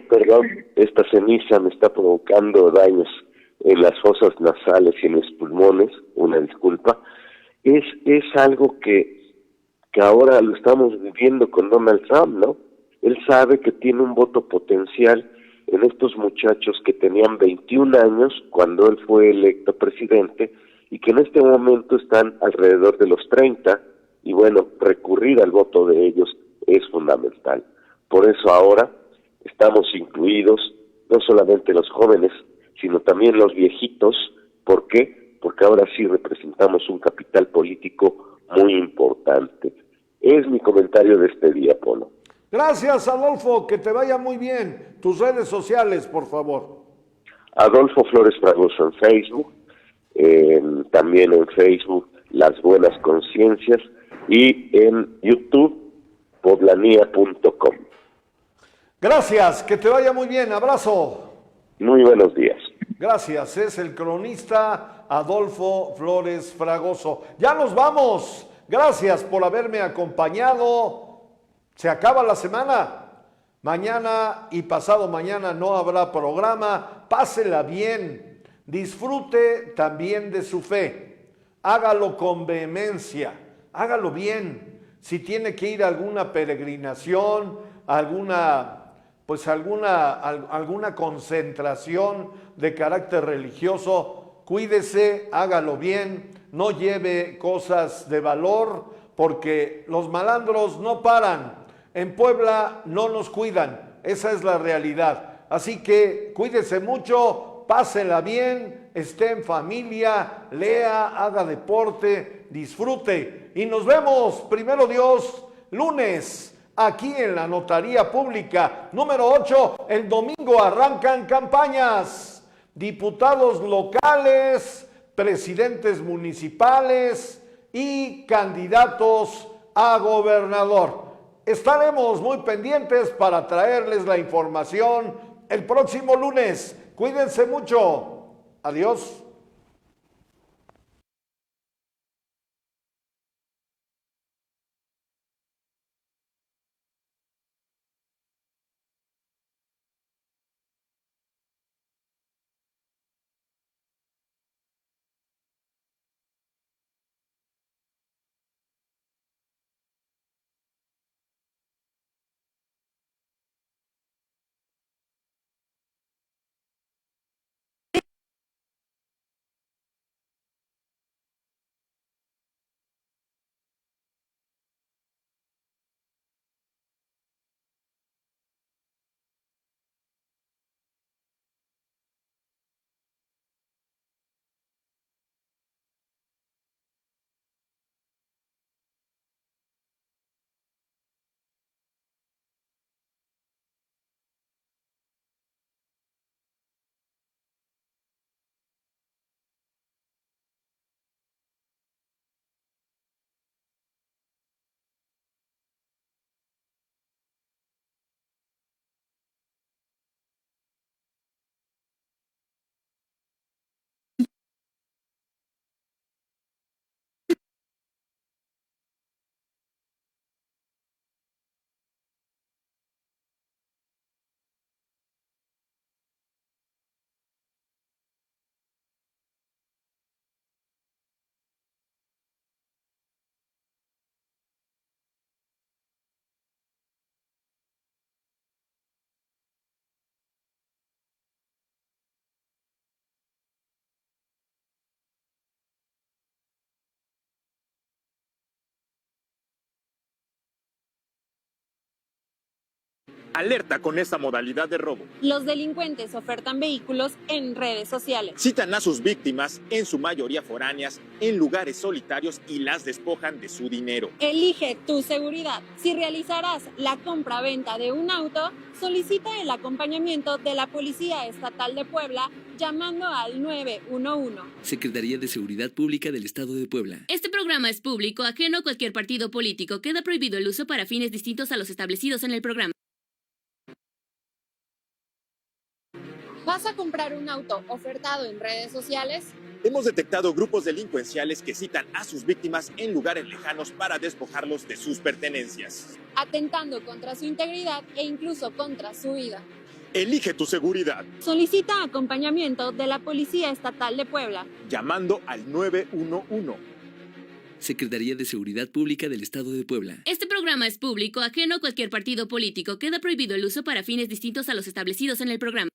Perdón, esta ceniza me está provocando daños en las fosas nasales y en los pulmones, una disculpa. Es algo que ahora lo estamos viviendo con Donald Trump, ¿no? Él sabe que tiene un voto potencial en estos muchachos que tenían 21 años cuando él fue electo presidente y que en este momento están alrededor de los 30, y bueno, recurrir al voto de ellos es fundamental. Por eso ahora estamos incluidos, no solamente los jóvenes, sino también los viejitos. ¿Por qué? Porque ahora sí representamos un capital político muy importante. Es mi comentario de este día, Polo. Gracias, Adolfo, que te vaya muy bien. Tus redes sociales, por favor. Adolfo Flores Fragoso en Facebook, también en Facebook Las Buenas Conciencias, y en YouTube poblanía.com. Gracias, que te vaya muy bien. Abrazo. Muy buenos días. Gracias, es el cronista Adolfo Flores Fragoso. Ya nos vamos. Gracias por haberme acompañado. Se acaba la semana. Mañana y pasado mañana no habrá programa. Pásela bien. Disfrute también de su fe. Hágalo con vehemencia. Hágalo bien. Si tiene que ir a alguna peregrinación, alguna concentración de carácter religioso, cuídese, hágalo bien, no lleve cosas de valor, porque los malandros no paran. En Puebla no nos cuidan, esa es la realidad. Así que cuídese mucho, pásela bien, esté en familia, lea, haga deporte, disfrute. Y nos vemos, primero Dios, lunes, aquí en la Notaría Pública número 8. El domingo arrancan campañas. Diputados locales, presidentes municipales y candidatos a gobernador. Estaremos muy pendientes para traerles la información el próximo lunes. Cuídense mucho. Adiós. Alerta con esta modalidad de robo. Los delincuentes ofertan vehículos en redes sociales. Citan a sus víctimas, en su mayoría foráneas, en lugares solitarios y las despojan de su dinero. Elige tu seguridad. Si realizarás la compra-venta de un auto, solicita el acompañamiento de la Policía Estatal de Puebla llamando al 911. Secretaría de Seguridad Pública del Estado de Puebla. Este programa es público, ajeno a cualquier partido político. Queda prohibido el uso para fines distintos a los establecidos en el programa. ¿Vas a comprar un auto ofertado en redes sociales? Hemos detectado grupos delincuenciales que citan a sus víctimas en lugares lejanos para despojarlos de sus pertenencias, atentando contra su integridad e incluso contra su vida. Elige tu seguridad. Solicita acompañamiento de la Policía Estatal de Puebla llamando al 911. Secretaría de Seguridad Pública del Estado de Puebla. Este programa es público, ajeno a cualquier partido político. Queda prohibido el uso para fines distintos a los establecidos en el programa.